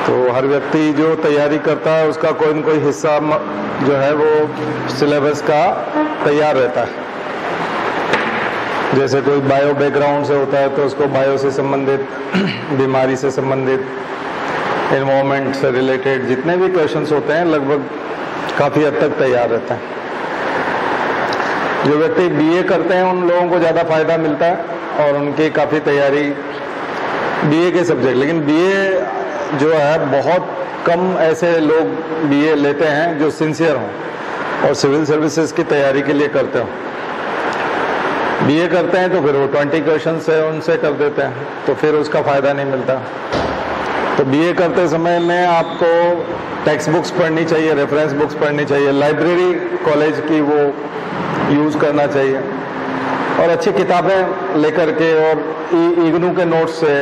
तो हर व्यक्ति जो तैयारी करता है उसका कोई न कोई हिस्सा जो है वो सिलेबस का तैयार रहता है। जैसे कोई बायो बैकग्राउंड से होता है तो उसको बायो से संबंधित, बीमारी से संबंधित, एनवायरनमेंट से रिलेटेड जितने भी क्वेश्चंस होते हैं लगभग काफ़ी हद तक तैयार रहता है। जो व्यक्ति बीए करते हैं उन लोगों को ज़्यादा फायदा मिलता है और उनकी काफ़ी तैयारी बीए के सब्जेक्ट, लेकिन बीए जो है बहुत कम ऐसे लोग बीए लेते हैं जो सिंसियर हों और सिविल सर्विसेज की तैयारी के लिए करते हों। बीए करते हैं तो फिर वो 20 क्वेश्चन है उनसे कर देते हैं, तो फिर उसका फ़ायदा नहीं मिलता। तो बीए करते समय में आपको टेक्स्ट बुक्स पढ़नी चाहिए, रेफरेंस बुक्स पढ़नी चाहिए, लाइब्रेरी कॉलेज की वो यूज़ करना चाहिए और अच्छी किताबें लेकर के और इग्नू के नोट्स से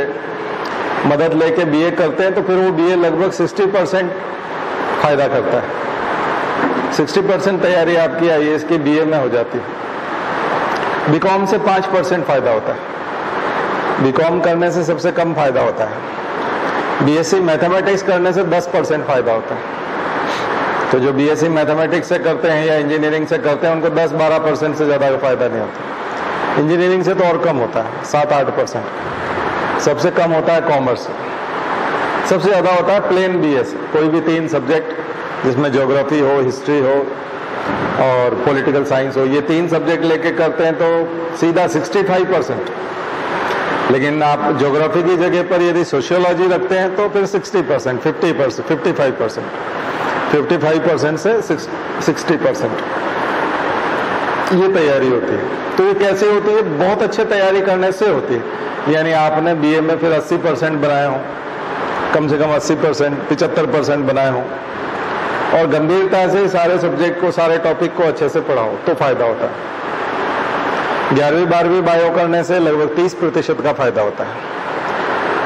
मदद लेके बीए करते हैं तो फिर वो बीए लगभग 60% फ़ायदा करता है। 60% तैयारी आपकी आईएएस की बीए में हो जाती है। बीकॉम से 5% फ़ायदा होता है, बीकॉम करने से सबसे कम फ़ायदा होता है। बीएससी मैथमेटिक्स करने से 10% फ़ायदा होता है। तो जो बीएससी मैथमेटिक्स से करते हैं या इंजीनियरिंग से करते हैं उनको 10-12% से ज़्यादा का फ़ायदा नहीं होता। इंजीनियरिंग से तो और कम होता है, 7-8%। सबसे कम होता है कॉमर्स, सबसे ज़्यादा होता है प्लेन बीएस, कोई भी 3 सब्जेक्ट जिसमें ज्योग्राफी हो, हिस्ट्री हो और पॉलिटिकल साइंस हो, ये 3 सब्जेक्ट लेके करते हैं तो सीधा 65%। लेकिन आप ज्योग्राफी की जगह पर यदि सोशियोलॉजी रखते हैं तो फिर 60%, 50%, 55%, 55% से 60% ये तैयारी होती है। तो ये कैसे होती है? बहुत अच्छे तैयारी करने से होती है। यानी आपने बीए में फिर 80% बनाए हों, कम से कम 80%, 75% बनाए हों और गंभीरता से सारे सब्जेक्ट को, सारे टॉपिक को अच्छे से पढ़ाओ तो फायदा होता है। 11वीं 12वीं बायो करने से लगभग 30% का फायदा होता है।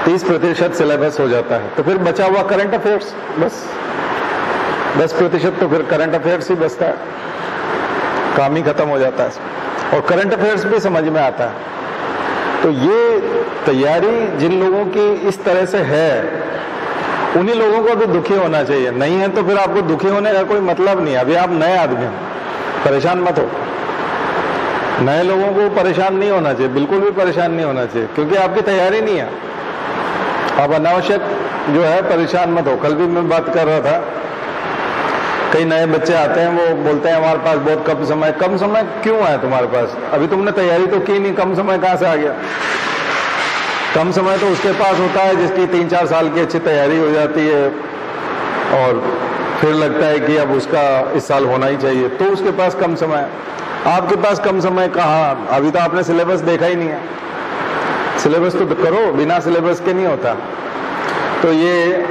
30% सिलेबस हो जाता है तो फिर बचा हुआ करंट अफेयर्स, बस 10% तो फिर करंट अफेयर्स ही बचता है, काम ही खत्म हो जाता है और करंट अफेयर्स भी समझ में आता है। तो ये तैयारी जिन लोगों की इस तरह से है उन्हीं लोगों को भी दुखी होना चाहिए। नहीं है तो फिर आपको दुखी होने का कोई मतलब नहीं है। अभी आप नए आदमी हो, परेशान मत हो। नए लोगों को परेशान नहीं होना चाहिए, बिल्कुल भी परेशान नहीं होना चाहिए, क्योंकि आपकी तैयारी नहीं है। आप अनावश्यक जो है परेशान मत हो। कल भी मैं बात कर रहा था, कई नए बच्चे आते हैं, वो बोलते हैं हमारे पास बहुत कम समय। कम समय क्यों है तुम्हारे पास? अभी तुमने तैयारी तो की नहीं, कम समय कहाँ से आ गया? कम समय तो उसके पास होता है जिसकी 3-4 साल की अच्छी तैयारी हो जाती है और फिर लगता है कि अब उसका इस साल होना ही चाहिए, तो उसके पास कम समय है। आपके पास कम समय कहाँ? अभी तो आपने सिलेबस देखा ही नहीं है। सिलेबस तो करो, बिना सिलेबस के नहीं होता। तो ये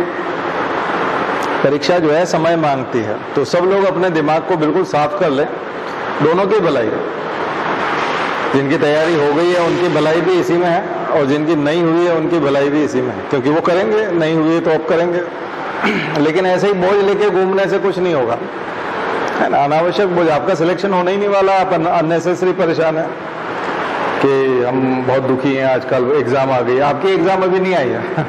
परीक्षा जो है समय मांगती है, तो सब लोग अपने दिमाग को बिल्कुल साफ कर ले। दोनों की भलाई, जिनकी तैयारी हो गई है उनकी भलाई भी इसी में है और जिनकी नहीं हुई है उनकी भलाई भी इसी में है, क्योंकि वो करेंगे, नहीं हुई है तो अब करेंगे। लेकिन ऐसे ही बोझ लेके घूमने से कुछ नहीं होगा, है ना। अनावश्यक बोझ, आपका सिलेक्शन होना ही नहीं वाला, आप अननेसेसरी परेशान है कि हम बहुत दुखी हैं, आजकल एग्जाम आ गई। आपकी एग्जाम अभी नहीं आई है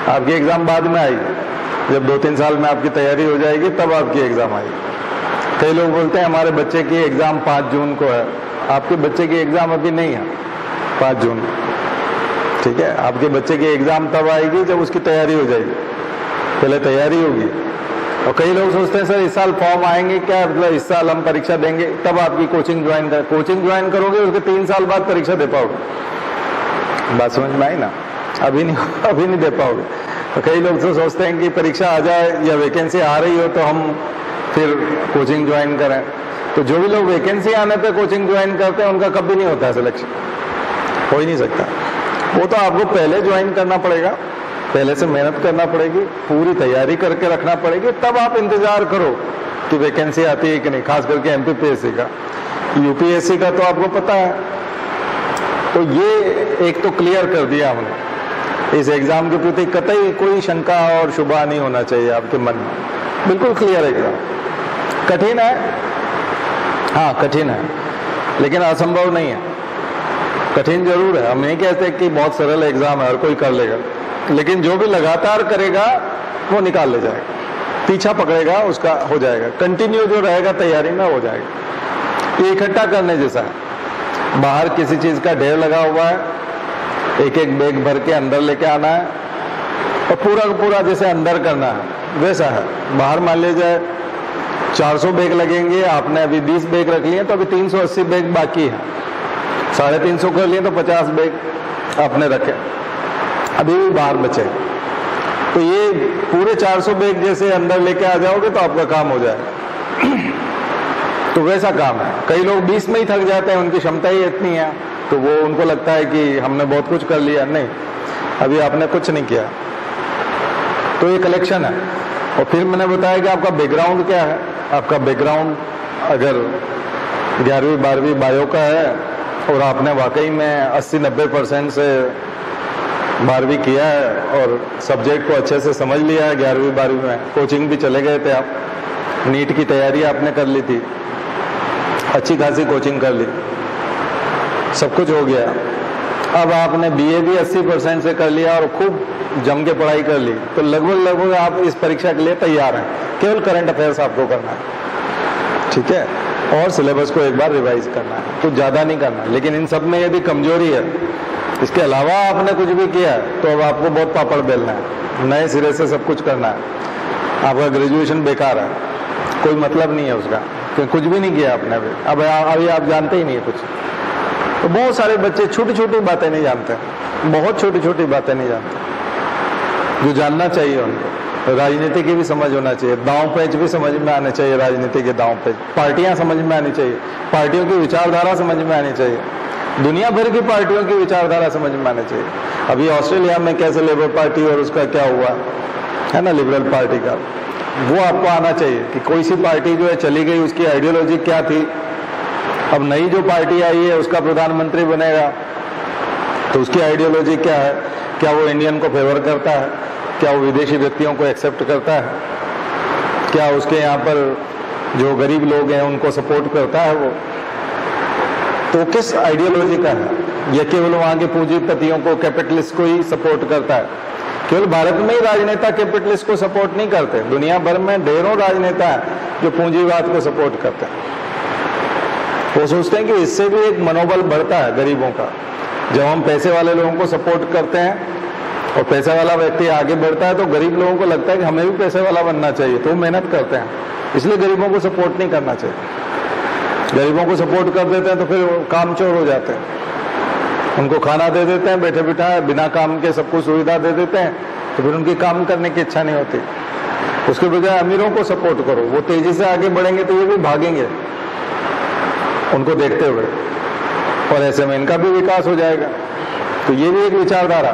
आपकी एग्जाम बाद में आएगी, जब 2-3 साल में आपकी तैयारी हो जाएगी तब आपकी एग्जाम आएगी। कई लोग बोलते हैं हमारे बच्चे की एग्जाम 5 जून को है। आपके बच्चे की एग्जाम अभी नहीं है 5 जून, ठीक है। आपके बच्चे की एग्जाम तब आएगी जब उसकी तैयारी हो जाएगी, पहले तैयारी होगी। और कई लोग सोचते हैं सर इस साल फॉर्म आएंगे क्या, मतलब इस साल हम परीक्षा देंगे तब आपकी कोचिंग ज्वाइन करें। कोचिंग ज्वाइन करोगे उसके 3 साल बाद परीक्षा दे पाओगे। बात समझ में आई ना? अभी नहीं दे पाओगे। तो कई लोग तो सोचते हैं कि परीक्षा आ जाए या वैकेंसी आ रही हो तो हम फिर कोचिंग ज्वाइन करें। तो जो भी लोग वैकेंसी आने पे कोचिंग ज्वाइन करते हैं उनका कभी नहीं होता है सिलेक्शन, हो ही नहीं सकता। वो तो आपको पहले ज्वाइन करना पड़ेगा, पहले से मेहनत करना पड़ेगी, पूरी तैयारी करके रखना पड़ेगी, तब आप इंतजार करो कि वैकेंसी आती है कि नहीं। खास करके एमपीपीएससी का, यूपीएससी का तो आपको पता है। तो ये एक तो क्लियर कर दिया हमने, इस एग्जाम के प्रति कतई कोई शंका और शुबा नहीं होना चाहिए आपके मन में, बिल्कुल क्लियर एग्जाम। कठिन है, हाँ कठिन है, लेकिन असंभव नहीं है। कठिन जरूर है, हम नहीं कहते कि बहुत सरल एग्जाम है हर कोई कर लेगा, लेकिन जो भी लगातार करेगा वो निकाल ले जाएगा, पीछा पकड़ेगा उसका हो जाएगा, कंटिन्यू जो रहेगा तैयारी में हो जाएगा। ये इकट्ठा करने जैसा है। बाहर किसी चीज का ढेर लगा हुआ है, एक एक बैग भर के अंदर लेके आना है और पूरा का पूरा जैसे अंदर करना है वैसा है। बाहर मान लीजिए 400 बैग लगेंगे, आपने अभी 20 बैग रख लिए तो अभी 380 बैग बाकी है, 350 कर लिए तो 50 बैग आपने रखे, अभी भी बाहर बचे। तो ये पूरे 400 बैग जैसे अंदर लेके आ जाओगे तो आपका काम हो जाएगा। तो वैसा काम है। कई लोग 20 में ही थक जाते हैं, उनकी क्षमता ही इतनी है, तो वो उनको लगता है कि हमने बहुत कुछ कर लिया। नहीं, अभी आपने कुछ नहीं किया। तो ये कलेक्शन है। और फिर मैंने बताया कि आपका बैकग्राउंड क्या है। आपका बैकग्राउंड अगर 11वीं 12वीं बायो का है और आपने वाकई में 80-90% से 12वीं किया है और सब्जेक्ट को अच्छे से समझ लिया है, 11वीं 12वीं में कोचिंग भी चले गए थे आप, नीट की तैयारी आपने कर ली थी, अच्छी खासी कोचिंग कर ली, सब कुछ हो गया। अब आपने बीए भी 80% से कर लिया और खूब जम के पढ़ाई कर ली, तो लगभग आप इस परीक्षा के लिए तैयार हैं। केवल करंट अफेयर्स आपको करना है, ठीक है, और सिलेबस को एक बार रिवाइज करना है, कुछ ज़्यादा नहीं करना। लेकिन इन सब में यदि कमजोरी है, इसके अलावा आपने कुछ भी किया तो अब आपको बहुत पापड़ बेलना है, नए सिरे से सब कुछ करना है। आपका ग्रेजुएशन बेकार है, कोई मतलब नहीं है उसका, क्योंकि कुछ भी नहीं किया आपने अभी आप जानते ही नहीं है कुछ। तो बहुत सारे बच्चे छोटी छोटी बातें नहीं जानते, बहुत छोटी छोटी बातें नहीं जानते जो जानना चाहिए उनको। राजनीति की भी समझ होना चाहिए, दांव पेच भी समझ में आने चाहिए, राजनीति के दांव पेच, पार्टियां समझ में आनी चाहिए, पार्टियों की विचारधारा समझ में आनी चाहिए, दुनिया भर की पार्टियों की विचारधारा समझ में आनी चाहिए। अभी ऑस्ट्रेलिया में कैसे लेबर पार्टी और उसका क्या हुआ है ना, लिबरल पार्टी का, वो आपको आना चाहिए कि कोई सी पार्टी जो है चली गई, उसकी आइडियोलॉजी क्या थी, अब नई जो पार्टी आई है उसका प्रधानमंत्री बनेगा तो उसकी आइडियोलॉजी क्या है, क्या वो इंडियन को फेवर करता है, क्या वो विदेशी व्यक्तियों को एक्सेप्ट करता है, क्या उसके यहाँ पर जो गरीब लोग हैं उनको सपोर्ट करता है वो, तो किस आइडियोलॉजी का है, या केवल वहाँ के पूंजीपतियों को, कैपिटलिस्ट को ही सपोर्ट करता है। केवल भारत में ही राजनेता कैपिटलिस्ट को सपोर्ट नहीं करते, दुनिया भर में ढेरों राजनेता हैं जो पूंजीवाद को सपोर्ट करते हैं। वो सोचते हैं कि इससे भी एक मनोबल बढ़ता है गरीबों का। जब हम पैसे वाले लोगों को सपोर्ट करते हैं और पैसे वाला व्यक्ति आगे बढ़ता है तो गरीब लोगों को लगता है कि हमें भी पैसे वाला बनना चाहिए, तो वो मेहनत करते हैं। इसलिए गरीबों को सपोर्ट नहीं करना चाहिए। गरीबों को सपोर्ट कर देते हैं तो फिर काम चोर हो जाते हैं, उनको खाना दे देते हैं बैठे बिठाए, बिना काम के सबको सुविधा दे देते हैं, तो फिर उनकी काम करने की इच्छा नहीं होती। उसके बजाय अमीरों को सपोर्ट करो, वो तेजी से आगे बढ़ेंगे तो ये भी भागेंगे उनको देखते हुए, और ऐसे में इनका भी विकास हो जाएगा। तो ये भी एक विचारधारा,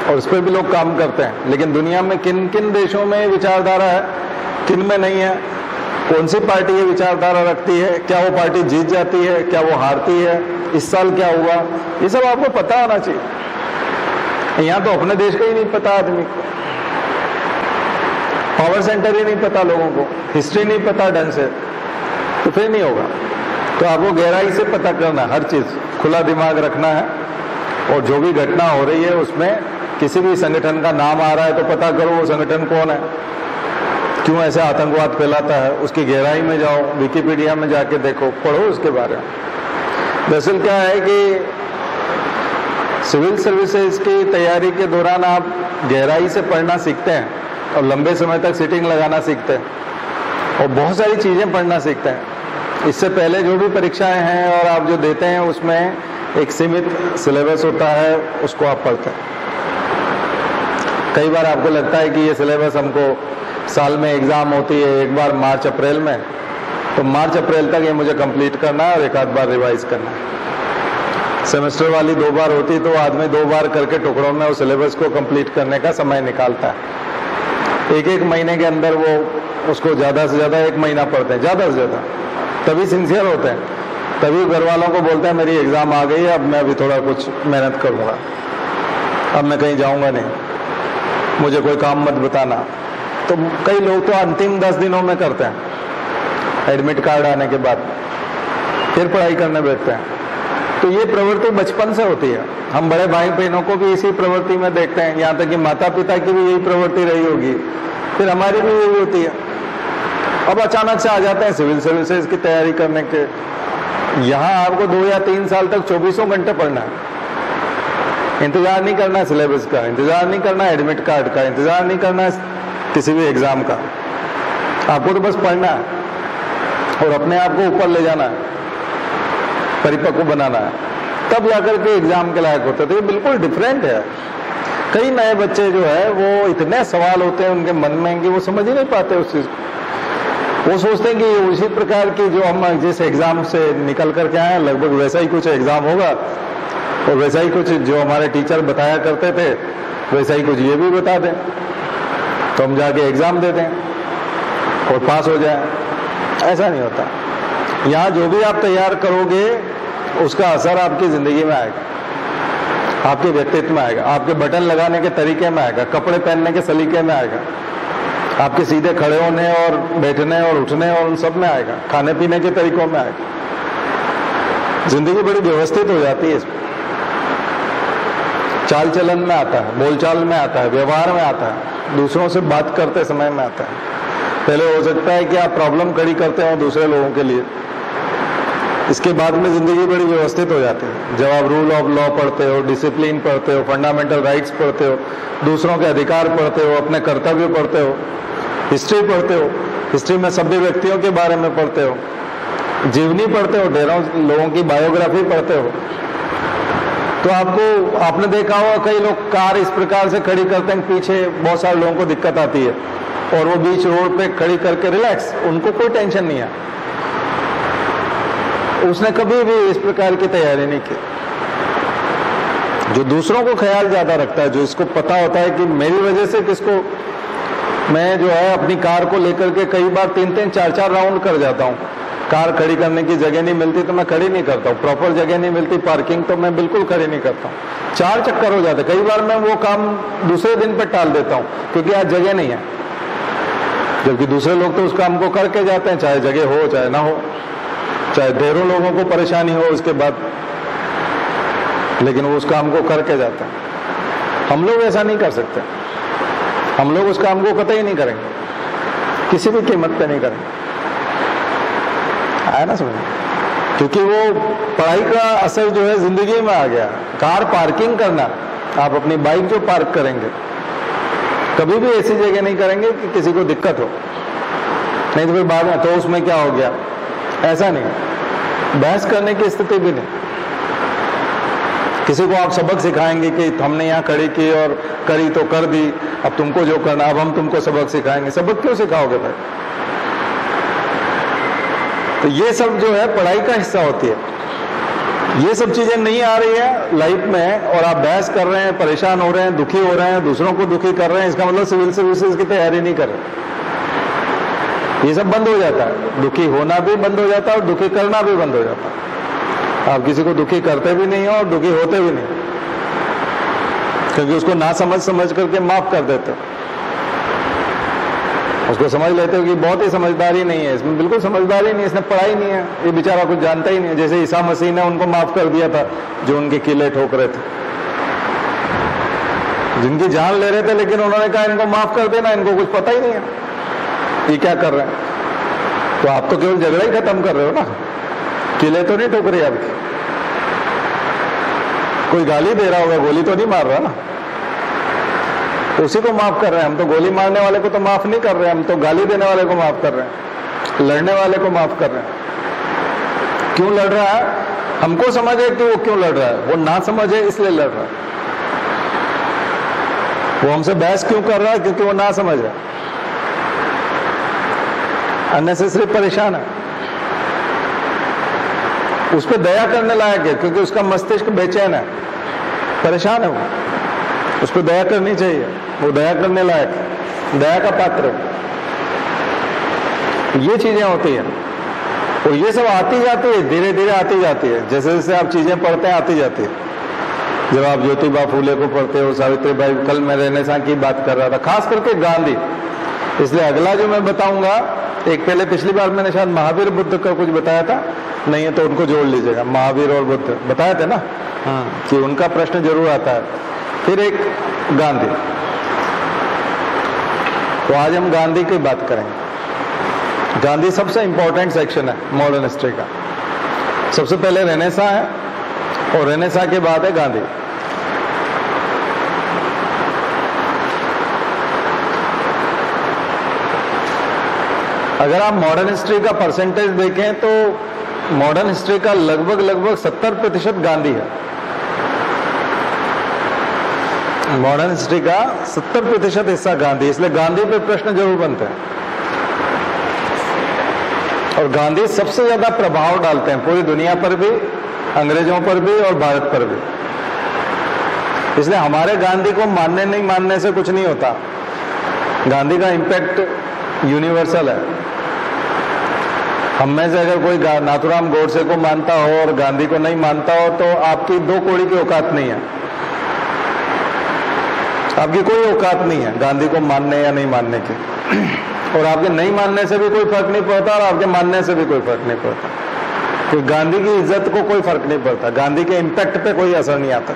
और इस पर भी लोग काम करते हैं। लेकिन दुनिया में किन किन देशों में विचारधारा है, किन में नहीं है, कौन सी पार्टी ये विचारधारा रखती है, क्या वो पार्टी जीत जाती है, क्या वो हारती है, इस साल क्या हुआ, ये सब आपको पता होना चाहिए। यहाँ तो अपने देश का ही नहीं पता आदमी को, पावर सेंटर ही नहीं पता लोगों को, हिस्ट्री नहीं पता ढंग से, तो फिर नहीं होगा। तो आपको गहराई से पता करना, हर चीज खुला दिमाग रखना है, और जो भी घटना हो रही है उसमें किसी भी संगठन का नाम आ रहा है तो पता करो वो संगठन कौन है, क्यों ऐसे आतंकवाद फैलाता है, उसकी गहराई में जाओ, विकिपीडिया में जाके देखो, पढ़ो उसके बारे में। दरअसल क्या है कि सिविल सर्विसेज की तैयारी के दौरान आप गहराई से पढ़ना सीखते हैं और लंबे समय तक सिटिंग लगाना सीखते हैं और बहुत सारी चीजें पढ़ना सीखते हैं। इससे पहले जो भी परीक्षाएं हैं और आप जो देते हैं उसमें एक सीमित सिलेबस होता है, उसको आप पढ़ते हैं। कई बार आपको लगता है कि ये सिलेबस हमको, साल में एग्जाम होती है एक बार मार्च अप्रैल में, तो मार्च अप्रैल तक ये मुझे कंप्लीट करना है और एक आध बार रिवाइज करना है। सेमेस्टर वाली 2 बार होती तो आदमी 2 बार करके टुकड़ों में उस सिलेबस को कंप्लीट करने का समय निकालता है। एक महीने के अंदर वो उसको ज़्यादा से ज़्यादा 1 महीना पढ़ते हैं, ज़्यादा से ज़्यादा, तभी सिंसियर होते हैं, तभी घर वालों को बोलते हैं मेरी एग्ज़ाम आ गई है, अब मैं अभी थोड़ा कुछ मेहनत करूँगा, अब मैं कहीं जाऊँगा नहीं, मुझे कोई काम मत बताना। तो कई लोग तो अंतिम 10 दिनों में करते हैं, एडमिट कार्ड आने के बाद फिर पढ़ाई करने बैठते हैं। तो ये प्रवृत्ति बचपन से होती है। हम बड़े भाई बहनों को भी इसी प्रवृत्ति में देखते हैं, यहाँ तक कि माता पिता की भी यही प्रवृत्ति रही होगी, फिर हमारी भी यही होती है। अब अचानक से आ जाते हैं सिविल सर्विसेज की तैयारी करने के, यहाँ आपको 2 या 3 साल तक 24 घंटे पढ़ना है। इंतजार नहीं करना है सिलेबस का, इंतजार नहीं करना है एडमिट कार्ड का, इंतजार नहीं करना है किसी भी एग्जाम का। आपको तो बस पढ़ना है और अपने आप को ऊपर ले जाना है, परिपक्व बनाना है, तब जाकर के एग्जाम के लायक होते। तो ये बिल्कुल डिफरेंट है। कई नए बच्चे जो है वो इतने सवाल होते हैं उनके मन में कि वो समझ ही नहीं पाते उस चीज को। वो सोचते हैं कि उसी प्रकार की जो हम जिस एग्जाम से निकल करके आए लगभग वैसा ही कुछ एग्जाम होगा और वैसा ही कुछ जो हमारे टीचर बताया करते थे वैसा ही कुछ ये भी बता दें, तो हम जाके एग्जाम दे दें और पास हो जाए। ऐसा नहीं होता। यहाँ जो भी आप तैयार करोगे उसका असर आपकी जिंदगी में आएगा, आपके व्यक्तित्व में आएगा, आपके बटन लगाने के तरीके में आएगा, कपड़े पहनने के सलीके में आएगा, आपके सीधे खड़े होने और बैठने और उठने और उन सब में आएगा, खाने पीने के तरीकों में आएगा। जिंदगी बड़ी व्यवस्थित हो जाती है इसमें। चाल चलन में आता है, बोलचाल में आता है, व्यवहार में आता है, दूसरों से बात करते समय में आता है। पहले हो सकता है कि आप प्रॉब्लम खड़ी करते हो दूसरे लोगों के लिए, इसके बाद में जिंदगी बड़ी व्यवस्थित हो जाती है। जब आप रूल ऑफ लॉ पढ़ते हो, डिसिप्लिन पढ़ते हो, फंडामेंटल राइट्स पढ़ते हो, दूसरों के अधिकार पढ़ते हो, अपने कर्तव्य पढ़ते हो, हिस्ट्री पढ़ते हो, हिस्ट्री में सभ्य व्यक्तियों के बारे में पढ़ते हो, जीवनी पढ़ते हो, ढेरों लोगों की बायोग्राफी पढ़ते हो, तो आपको आपने देखा होगा कई लोग कार इस प्रकार से खड़ी करते हैं, पीछे बहुत सारे लोगों को दिक्कत आती है और वो बीच रोड पे खड़ी करके रिलैक्स, उनको कोई टेंशन नहीं है। उसने कभी भी इस प्रकार की तैयारी नहीं की। जो दूसरों को ख्याल ज्यादा रखता है, जो इसको पता होता है कि मेरी वजह से किसको, मैं जो है अपनी कार को लेकर के कई बार 3-3, 4-4 राउंड कर जाता हूँ। कार खड़ी करने की जगह नहीं मिलती तो मैं खड़ी नहीं करता हूँ, प्रॉपर जगह नहीं मिलती पार्किंग तो मैं बिल्कुल खड़ी नहीं करता हूँ। 4 चक्कर हो जाते। कई बार मैं वो काम दूसरे दिन पे टाल देता हूँ क्योंकि आज जगह नहीं है, जबकि दूसरे लोग तो उस काम को करके जाते हैं, चाहे जगह हो चाहे ना हो, चाहे ढेरों लोगों को परेशानी हो उसके बाद, लेकिन वो उस काम को करके जाते हैं। हम लोग ऐसा नहीं कर सकते। हम लोग उस काम को कतई नहीं करेंगे, किसी भी कीमत पे नहीं करेंगे। आया ना समझ? क्योंकि वो पढ़ाई का असर जो है जिंदगी में आ गया। कार पार्किंग करना, आप अपनी बाइक जो पार्क करेंगे कभी भी ऐसी जगह नहीं करेंगे कि किसी को दिक्कत हो, नहीं तो फिर बाद में तो उसमें क्या हो गया, ऐसा नहीं। बहस करने की स्थिति भी नहीं। किसी को आप सबक सिखाएंगे कि हमने यहाँ खड़ी की और करी तो कर दी, अब तुमको जो करना, अब हम तुमको सबक सिखाएंगे। सबक क्यों सिखाओगे भाई? तो ये सब जो है पढ़ाई का हिस्सा होती है। ये सब चीजें नहीं आ रही है लाइफ में और आप बहस कर रहे हैं, परेशान हो रहे हैं, दुखी हो रहे हैं, दूसरों को दुखी कर रहे हैं, इसका मतलब सिविल सर्विसेज की तैयारी नहीं कर रहे। ये सब बंद हो जाता है। दुखी होना भी बंद हो जाता है और दुखी करना भी बंद हो जाता है। आप किसी को दुखी करते भी नहीं हो और दुखी होते भी नहीं, क्योंकि उसको ना समझ करके माफ कर देते हो। उसको समझ लेते हो कि बहुत ही समझदारी नहीं है, इसमें बिल्कुल समझदारी नहीं है, इसने पढ़ाई नहीं है, ये बेचारा कुछ जानता ही नहीं है। जैसे ईसा मसीह ने उनको माफ कर दिया था जो उनके किले ठोक रहे थे, जिनकी जान ले रहे थे, लेकिन उन्होंने कहा इनको माफ कर देना, इनको कुछ पता ही नहीं है ये क्या कर रहे हैं। तो आप तो केवल झगड़ा ही खत्म कर रहे हो ना, किले तो नहीं ठोक रहे आपके। कोई गाली दे रहा होगा, गोली तो नहीं मार रहा ना, तो उसी को माफ कर रहे हैं हम। तो गोली मारने वाले को तो माफ नहीं कर रहे, हम तो गाली देने वाले को माफ कर रहे हैं, लड़ने वाले को माफ कर रहे हैं। क्यों लड़ रहा है? हमको समझ है कि वो क्यों लड़ रहा है, वो ना समझ है इसलिए लड़ रहा है। वो हमसे बहस क्यों कर रहा है? क्योंकि वो ना समझ है, अननेसेसरी परेशान है। उस पर दया करने लायक है क्योंकि उसका मस्तिष्क बेचैन है, परेशान है, वो उस पर दया करनी चाहिए, वो दया करने लायक है, दया का पात्र है। ये चीजें होती हैं और ये सब आती जाती है, धीरे धीरे आती जाती है। जैसे जैसे आप चीजें पढ़ते हैं आती जाती है। जब आप ज्योतिबा फूले को पढ़ते हो, सावित्रीबाई, कल मैं रेनेसां की बात कर रहा था, खास करके गांधी। इसलिए अगला जो मैं बताऊंगा एक पहले पिछली बार मैंने शायद महावीर बुद्ध का कुछ बताया था, नहीं है तो उनको जोड़ लीजिएगा, महावीर और बुद्ध बताए थे ना, कि उनका प्रश्न जरूर आता है। फिर एक गांधी, तो आज हम गांधी की बात करेंगे। गांधी सबसे इंपॉर्टेंट सेक्शन है मॉडर्न हिस्ट्री का। सबसे पहले रेनेसा है और रेनेसा के बाद है गांधी। अगर आप मॉडर्न हिस्ट्री का परसेंटेज देखें तो मॉडर्न हिस्ट्री का लगभग 70% गांधी है। मॉडर्न हिस्ट्री का 70% हिस्सा गांधी, इसलिए गांधी पे प्रश्न जरूर बनते हैं। और गांधी सबसे ज्यादा प्रभाव डालते हैं पूरी दुनिया पर भी, अंग्रेजों पर भी और भारत पर भी। इसलिए हमारे गांधी को मानने नहीं मानने से कुछ नहीं होता। गांधी का इंपैक्ट यूनिवर्सल है। हम में से अगर कोई नाथुराम गोडसे को मानता हो और गांधी को नहीं मानता हो तो आपकी दो कौड़ी की औकात नहीं है, आपकी कोई औकात नहीं है गांधी को मानने या नहीं मानने की। और आपके नहीं मानने से भी कोई फर्क नहीं पड़ता और आपके मानने से भी कोई फर्क नहीं पड़ता, क्योंकि गांधी की इज्जत को कोई फर्क नहीं पड़ता, गांधी के इंपैक्ट पे कोई असर नहीं आता।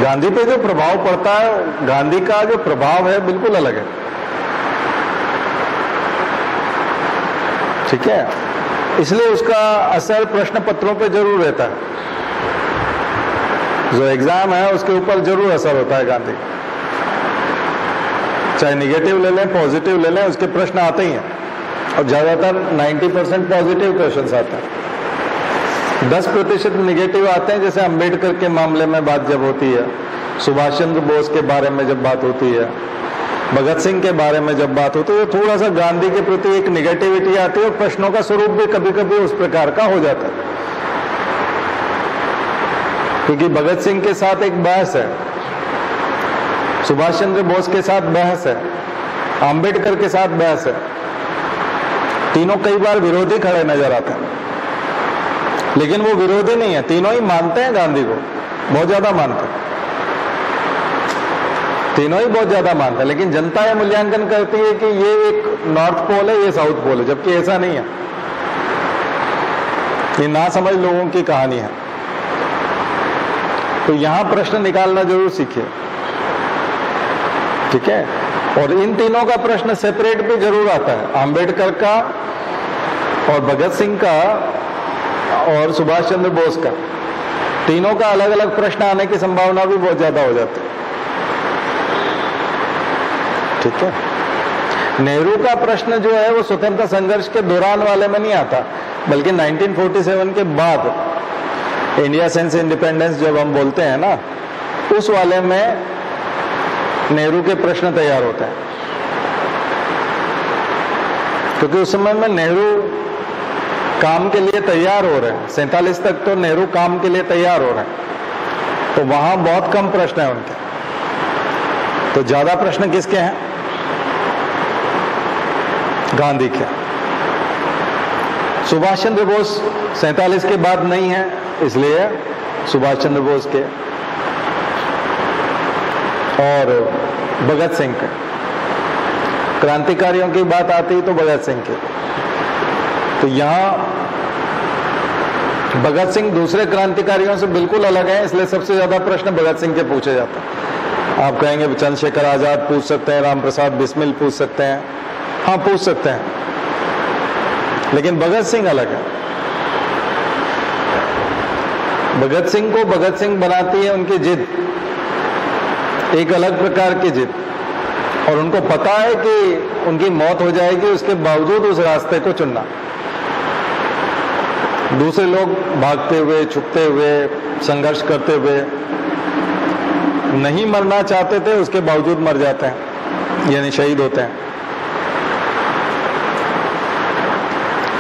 गांधी पे जो प्रभाव पड़ता है, गांधी का जो प्रभाव है बिल्कुल अलग है, ठीक है। इसलिए उसका असर प्रश्न पत्रों पे जरूर रहता है, जो एग्जाम है उसके ऊपर जरूर असर होता है गांधी। चाहे निगेटिव ले लें पॉजिटिव ले लें, उसके प्रश्न आते ही हैं और ज्यादातर 90% पॉजिटिव क्वेश्चंस आते हैं, 10% निगेटिव आते हैं। जैसे अंबेडकर के मामले में बात जब होती है, सुभाष चंद्र बोस के बारे में जब बात होती है, भगत सिंह के बारे में जब बात होती है, तो थोड़ा सा गांधी के प्रति एक निगेटिविटी आती है और प्रश्नों का स्वरूप भी कभी कभी उस प्रकार का हो जाता है। क्योंकि भगत सिंह के साथ एक बहस है, सुभाष चंद्र बोस के साथ बहस है, अंबेडकर के साथ बहस है, तीनों कई बार विरोधी खड़े नजर आते हैं, लेकिन वो विरोधी नहीं है, तीनों ही मानते हैं गांधी को, बहुत ज्यादा मानते हैं, तीनों ही बहुत ज्यादा मानते हैं। लेकिन जनता यह मूल्यांकन करती है कि ये एक नॉर्थ पोल है, ये साउथ पोल है, जबकि ऐसा नहीं है। ये ना समझ लोगों की कहानी है। तो यहां प्रश्न निकालना जरूर सीखिए, ठीक है। और इन तीनों का प्रश्न सेपरेट भी जरूर आता है, अंबेडकर का और भगत सिंह का और सुभाष चंद्र बोस का, तीनों का अलग अलग प्रश्न आने की संभावना भी बहुत ज्यादा हो जाती है, ठीक है। नेहरू का प्रश्न जो है वो स्वतंत्रता संघर्ष के दौरान वाले में नहीं आता, बल्कि 1947 के बाद, इंडिया सिंस इंडिपेंडेंस जब हम बोलते हैं ना, उस वाले में नेहरू के प्रश्न तैयार होते हैं। क्योंकि उस समय में नेहरू काम के लिए तैयार हो रहे हैं, 47 तक तो नेहरू काम के लिए तैयार हो रहे हैं, तो वहां बहुत कम प्रश्न है उनके। तो ज्यादा प्रश्न किसके हैं? गांधी के। सुभाष चंद्र बोस 47 के बाद नहीं है, इसलिए सुभाष चंद्र बोस के और भगत सिंह के। क्रांतिकारियों की बात आती है तो भगत सिंह के। तो यहां भगत सिंह दूसरे क्रांतिकारियों से बिल्कुल अलग है, इसलिए सबसे ज्यादा प्रश्न भगत सिंह के पूछे जाते हैं। आप कहेंगे चंद्रशेखर आजाद पूछ सकते हैं, राम प्रसाद बिस्मिल पूछ सकते हैं, हाँ पूछ सकते हैं, लेकिन भगत सिंह अलग है। भगत सिंह को भगत सिंह बनाती है उनकी जिद, एक अलग प्रकार की जिद, और उनको पता है कि उनकी मौत हो जाएगी, उसके बावजूद उस रास्ते को चुनना। दूसरे लोग भागते हुए, छुपते हुए, संघर्ष करते हुए नहीं मरना चाहते थे, उसके बावजूद मर जाते हैं, यानी शहीद होते हैं।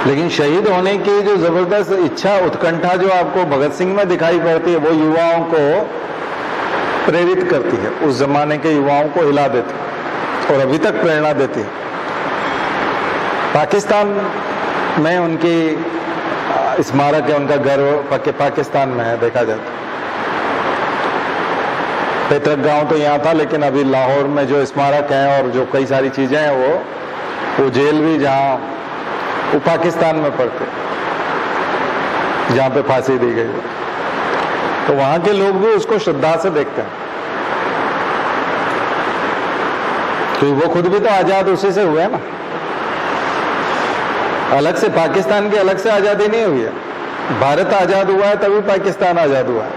लेकिन शहीद होने की जो जबरदस्त इच्छा, उत्कंठा जो आपको भगत सिंह में दिखाई पड़ती है, वो युवाओं को प्रेरित करती है, उस जमाने के युवाओं को हिला देती है और अभी तक प्रेरणा देती है। पाकिस्तान में उनकी स्मारक है, उनका घर पाकिस्तान में है, देखा जाए तो। पैतृक गांव तो यहाँ था, लेकिन अभी लाहौर में जो स्मारक है और जो कई सारी चीजें हैं वो वो जेल भी जहां वो पाकिस्तान में पड़ते, जहां पे फांसी दी गई, तो वहां के लोग भी उसको श्रद्धा से देखते हैं, क्योंकि वो खुद भी तो आजाद उसी से हुए हैं ना। अलग से पाकिस्तान की अलग से आजादी नहीं हुई है, भारत आजाद हुआ है तभी पाकिस्तान आजाद हुआ है।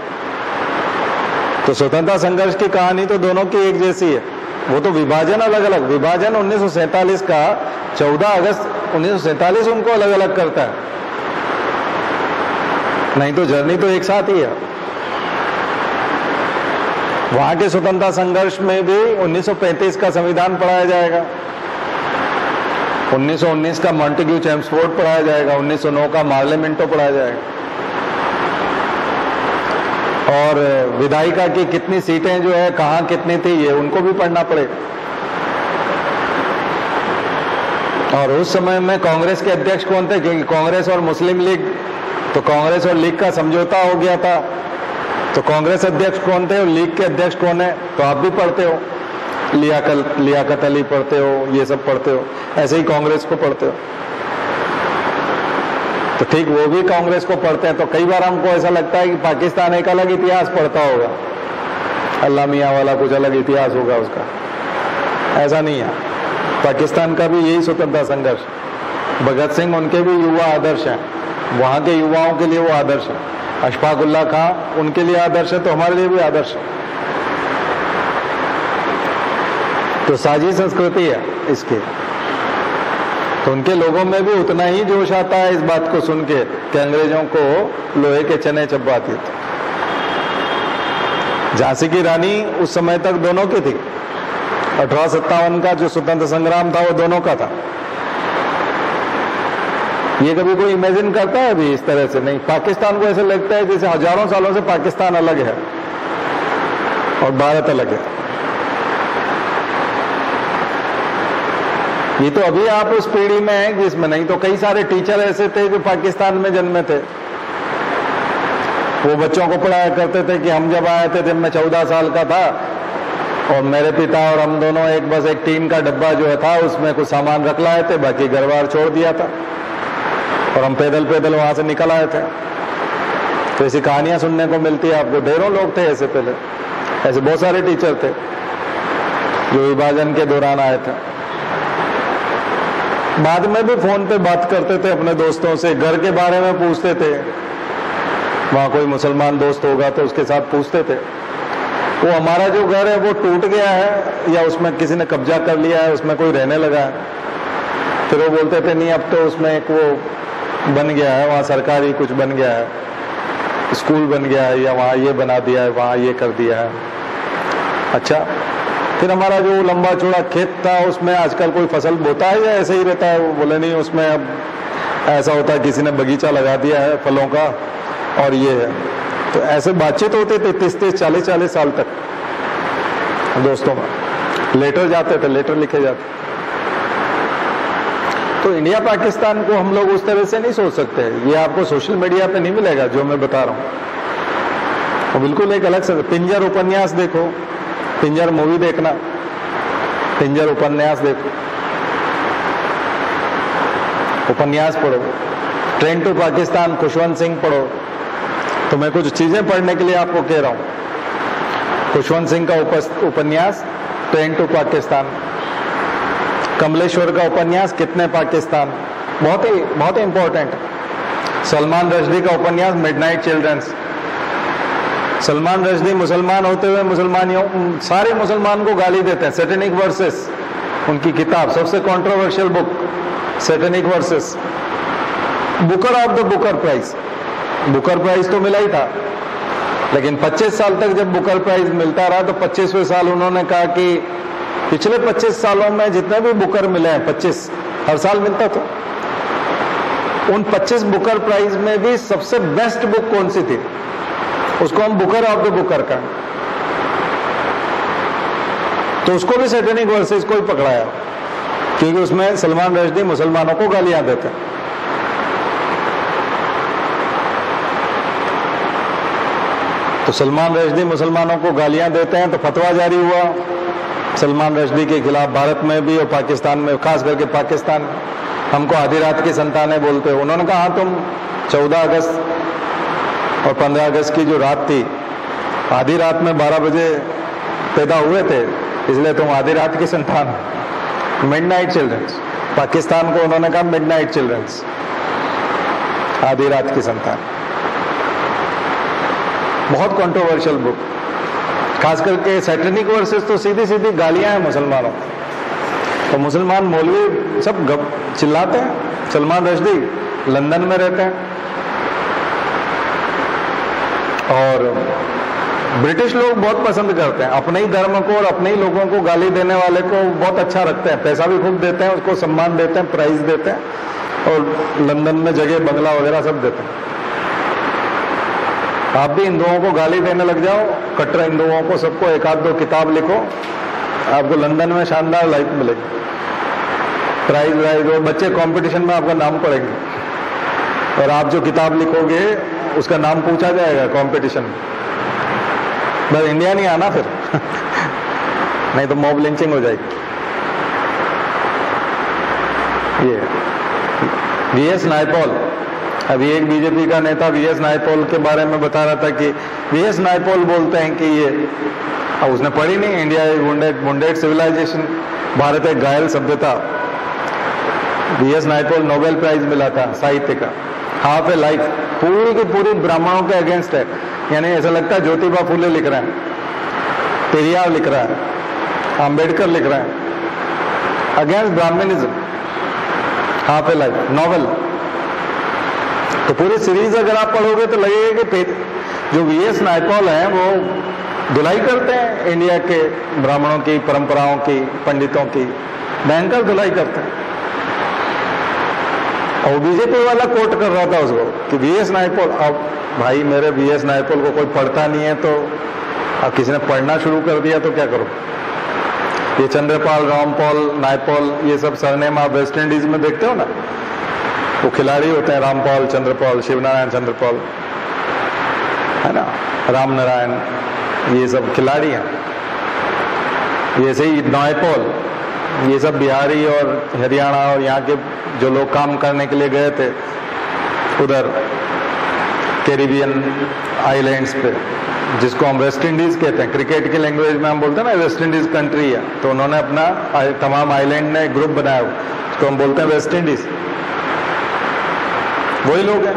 तो स्वतंत्रता संघर्ष की कहानी तो दोनों की एक जैसी है। वो तो विभाजन अलग अलग, विभाजन 1947 का 14 अगस्त 1947 उनको अलग अलग करता है, नहीं तो जर्नी तो एक साथ ही है। वहां के स्वतंत्रता संघर्ष में भी 1935 का संविधान पढ़ाया जाएगा, 1919 का मॉन्टेग्यू चेम्सफोर्ड पढ़ाया जाएगा, 1909 का मार्ले मिंटो पढ़ाया जाएगा, और विधायिका की कितनी सीटें जो है कहां कितनी थी ये उनको भी पढ़ना पड़ेगा। और उस समय में कांग्रेस के अध्यक्ष कौन थे, क्योंकि कांग्रेस और मुस्लिम लीग, तो कांग्रेस और लीग का समझौता हो गया था, तो कांग्रेस अध्यक्ष कौन थे और लीग के अध्यक्ष कौन है, तो आप भी पढ़ते हो, लियाकत अली पढ़ते हो, ये सब पढ़ते हो, ऐसे ही कांग्रेस को पढ़ते हो। तो ठीक वो भी कांग्रेस को पढ़ते हैं। तो कई बार हमको ऐसा लगता है कि पाकिस्तान एक अलग इतिहास पढ़ता होगा, अल्लाह मियाँ वाला कुछ अलग इतिहास होगा उसका, ऐसा नहीं है। पाकिस्तान का भी यही स्वतंत्रता संघर्ष, भगत सिंह उनके भी युवा आदर्श हैं, वहां के युवाओं के लिए वो आदर्श है, अशफाक उल्लाह खां उनके लिए आदर्श है, तो हमारे लिए भी आदर्श है। तो साझी संस्कृति है इसकी, तो उनके लोगों में भी उतना ही जोश आता है इस बात को सुन के कि अंग्रेजों को लोहे के चने चबाती थी। झांसी की रानी उस समय तक दोनों की थी, 1857 का जो स्वतंत्र संग्राम था वो दोनों का था। ये कभी कोई इमेजिन करता है अभी इस तरह से? नहीं। पाकिस्तान को ऐसे लगता है जैसे हजारों सालों से पाकिस्तान अलग है और भारत अलग है। ये तो अभी आप उस पीढ़ी में हैं जिसमें, नहीं तो कई सारे टीचर ऐसे थे जो पाकिस्तान में जन्मे थे, वो बच्चों को पढ़ाया करते थे कि हम जब आए थे जब मैं 14 साल का था और मेरे पिता और हम दोनों बस एक टीन का डब्बा जो था उसमें कुछ सामान रख लाए थे, बाकी घर बार छोड़ दिया था और हम पैदल पैदल वहां से निकल आए थे। तो ऐसी कहानियां सुनने को मिलती है आपको, ढेरों लोग थे ऐसे, पहले ऐसे बहुत सारे टीचर थे जो विभाजन के दौरान आए थे। बाद में भी फोन पे बात करते थे अपने दोस्तों से, घर के बारे में पूछते थे, वहां कोई मुसलमान दोस्त होगा तो उसके साथ पूछते थे वो हमारा जो घर है वो टूट गया है या उसमें किसी ने कब्जा कर लिया है, उसमें कोई रहने लगा है। फिर वो बोलते थे नहीं, अब तो उसमें एक वो बन गया है, वहां सरकारी कुछ बन गया है, स्कूल बन गया है, या वहां ये बना दिया है, वहां ये कर दिया है। अच्छा, फिर हमारा जो लंबा चौड़ा खेत था उसमें आजकल कोई फसल बोता है या ऐसे ही रहता है? वो बोले नहीं, उसमें अब ऐसा होता है किसी ने बगीचा लगा दिया है फलों का और ये है। तो ऐसे बातचीत होते थे 30-30, 40-40 साल तक दोस्तों में, लेटर जाते थे, लेटर लिखे जाते। तो इंडिया पाकिस्तान को हम लोग उस तरह से नहीं सोच सकते। ये आपको सोशल मीडिया पे नहीं मिलेगा जो मैं बता रहा हूँ, वो बिल्कुल एक अलग से। पिंजर उपन्यास देखो, पिंजर मूवी देखना, पिंजर उपन्यास देखो, उपन्यास पढ़ो, ट्रेन टू पाकिस्तान खुशवंत सिंह पढ़ो। तो मैं कुछ चीजें पढ़ने के लिए आपको कह रहा हूं। खुशवंत सिंह का उपन्यास ट्रेन टू पाकिस्तान, कमलेश्वर का उपन्यास कितने पाकिस्तान, बहुत ही इंपॉर्टेंट। सलमान रश्दी का उपन्यास मिडनाइट चिल्ड्रंस। सलमान रश्दी मुसलमान होते हुए सारे मुसलमान को गाली देते हैं। सैटेनिक वर्सेस उनकी किताब, सबसे controversial book Satanic Verses. Booker of the Booker prize, Booker prize तो मिला ही था, लेकिन 25 साल तक जब बुकर प्राइज मिलता रहा तो 25वें साल उन्होंने कहा कि पिछले 25 सालों में जितने भी बुकर मिले हैं, 25 हर साल मिलता था, उन 25 बुकर प्राइज में भी सबसे बेस्ट बुक कौन सी थी, उसको हम बुकर ऑफ द बुकर का, तो उसको भी सैटेनिक वर्सेस को ही पकड़ाया, क्योंकि उसमें सलमान रश्दी मुसलमानों को गालियां देते हैं। तो सलमान रश्दी मुसलमानों को गालियां देते हैं तो फतवा जारी हुआ सलमान रश्दी के खिलाफ भारत में भी और पाकिस्तान में, खास करके पाकिस्तान में, हमको आधी रात की संतानें बोलते हो। उन्होंने कहा तुम 14 अगस्त और 15 अगस्त की जो रात थी, आधी रात में 12 बजे पैदा हुए थे, इसलिए तुम आधी रात की संतान हो। मिडनाइट चिल्ड्रंस, पाकिस्तान को उन्होंने कहा मिडनाइट चिल्ड्रंस, आधी रात की संतान। बहुत कंट्रोवर्शियल बुक, खास करके सैटेनिक वर्सेस तो सीधी सीधी गालियां हैं मुसलमानों को। तो मुसलमान मौलवी सब चिल्लाते हैं। सलमान रश्दी लंदन में रहते हैं और ब्रिटिश लोग बहुत पसंद करते हैं अपने ही धर्म को और अपने ही लोगों को गाली देने वाले को बहुत अच्छा रखते हैं, पैसा भी खूब देते हैं, उसको सम्मान देते हैं, प्राइज देते हैं और लंदन में जगह बंगला वगैरह सब देते हैं। आप भी हिंदुओं को गाली देने लग जाओ, कट्टर हिंदुओं को, सबको एक आध दो किताब लिखो, आपको लंदन में शानदार लाइफ मिलेगी, प्राइज वाइज, और बच्चे कंपटीशन में आपका नाम पढ़ेंगे और आप जो किताब लिखोगे उसका नाम पूछा जाएगा कंपटीशन में। बस इंडिया नहीं आना फिर नहीं तो मॉब लिंचिंग हो जाएगी। ये वीएस नायपॉल, अभी एक बीजेपी का नेता वीएस नायपॉल के बारे में बता रहा था कि वीएस नायपॉल बोलते हैं कि ये, अब उसने पढ़ी नहीं, India is wounded civilization, Bharat एक घायल सभ्यता। वीएस नायपॉल नोबेल प्राइज मिला था साहित्य का, हाफ ए लाइफ, पूरी की पूरी ब्राह्मणों के अगेंस्ट है। यानी ऐसा लगता है ज्योतिबा फुले लिख रहे हैं, पेरियार लिख रहा है, अंबेडकर लिख रहे हैं, against Brahminism, half a life novel. तो पूरी सीरीज अगर आप पढ़ोगे तो लगेगा कि जो वीएस नायपॉल हैं वो धुलाई करते हैं इंडिया के ब्राह्मणों की, परंपराओं की, पंडितों की, भयंकर धुलाई करते हैं। और बीजेपी वाला कोट कर रहा था उसको कि वीएस नायपॉल, अब भाई मेरे वीएस नायपॉल को कोई पढ़ता नहीं है तो अब किसी ने पढ़ना शुरू कर दिया तो क्या करो। ये चंद्रपाल, रामपाल, नायपॉल, ये सब सरनेम आप वेस्ट इंडीज में देखते हो ना, वो खिलाड़ी होते हैं, रामपाल, चंद्रपाल, शिवनारायण चंद्रपाल, है ना, राम नारायण, ये सब खिलाड़ी हैं। ये से ही नायपॉल, ये सब बिहारी और हरियाणा और यहाँ के जो लोग काम करने के लिए गए थे उधर कैरिबियन आइलैंड्स पे, जिसको हम वेस्ट इंडीज कहते हैं, क्रिकेट की लैंग्वेज में हम बोलते हैं ना वेस्ट इंडीज कंट्री है, तो उन्होंने अपना तमाम आइलैंड ने ग्रुप बनाया, उसको हम बोलते हैं वेस्ट इंडीज। वही लोग हैं,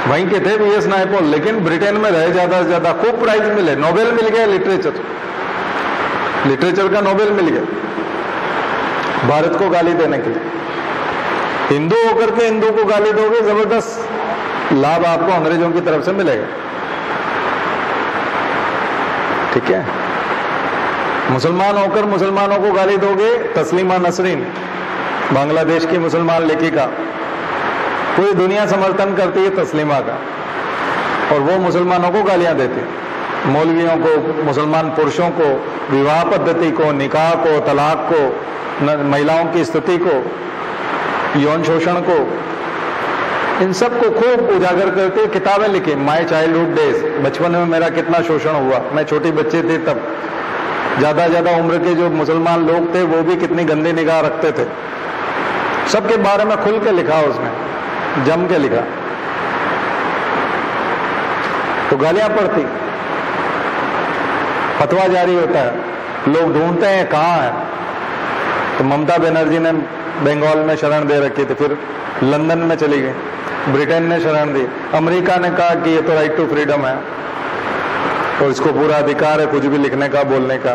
वहीं के थे वीएस नायपॉल, लेकिन ब्रिटेन में रहे ज्यादा से ज्यादा, खूब प्राइज मिले, नोबेल मिल गया लिटरेचर का नोबेल मिल गया भारत को गाली देने के लिए। हिंदू होकर के हिंदू को गाली दोगे, जबरदस्त लाभ आपको अंग्रेजों की तरफ से मिलेगा। ठीक है, मुसलमान होकर मुसलमानों को गाली दोगे, तस्लीमा नसरीन, बांग्लादेश की मुसलमान लेखिका, पूरी दुनिया समर्थन करती है तस्लीमा का, और वो मुसलमानों को गालियां देती है, मौलवियों को, मुसलमान पुरुषों को, विवाह पद्धति को, निकाह को, तलाक को, महिलाओं की स्थिति को, यौन शोषण को, इन सब को खूब उजागर करते किताबें लिखी। माय चाइल्डहुड डेज, बचपन में मेरा कितना शोषण हुआ, मैं छोटी बच्ची थी तब, ज्यादा उम्र के जो मुसलमान लोग थे वो भी कितनी गंदी निगाह रखते थे, सबके बारे में खुल के लिखा, उसने जम के लिखा। तो गालियां पड़ती, फतवा जारी होता है, लोग ढूंढते हैं कहाँ है, तो ममता बनर्जी ने बंगाल में शरण दे रखी थी, फिर लंदन में चली गई, ब्रिटेन ने शरण दी, अमेरिका ने कहा कि ये तो राइट टू फ्रीडम है और इसको पूरा अधिकार है कुछ भी लिखने का, बोलने का।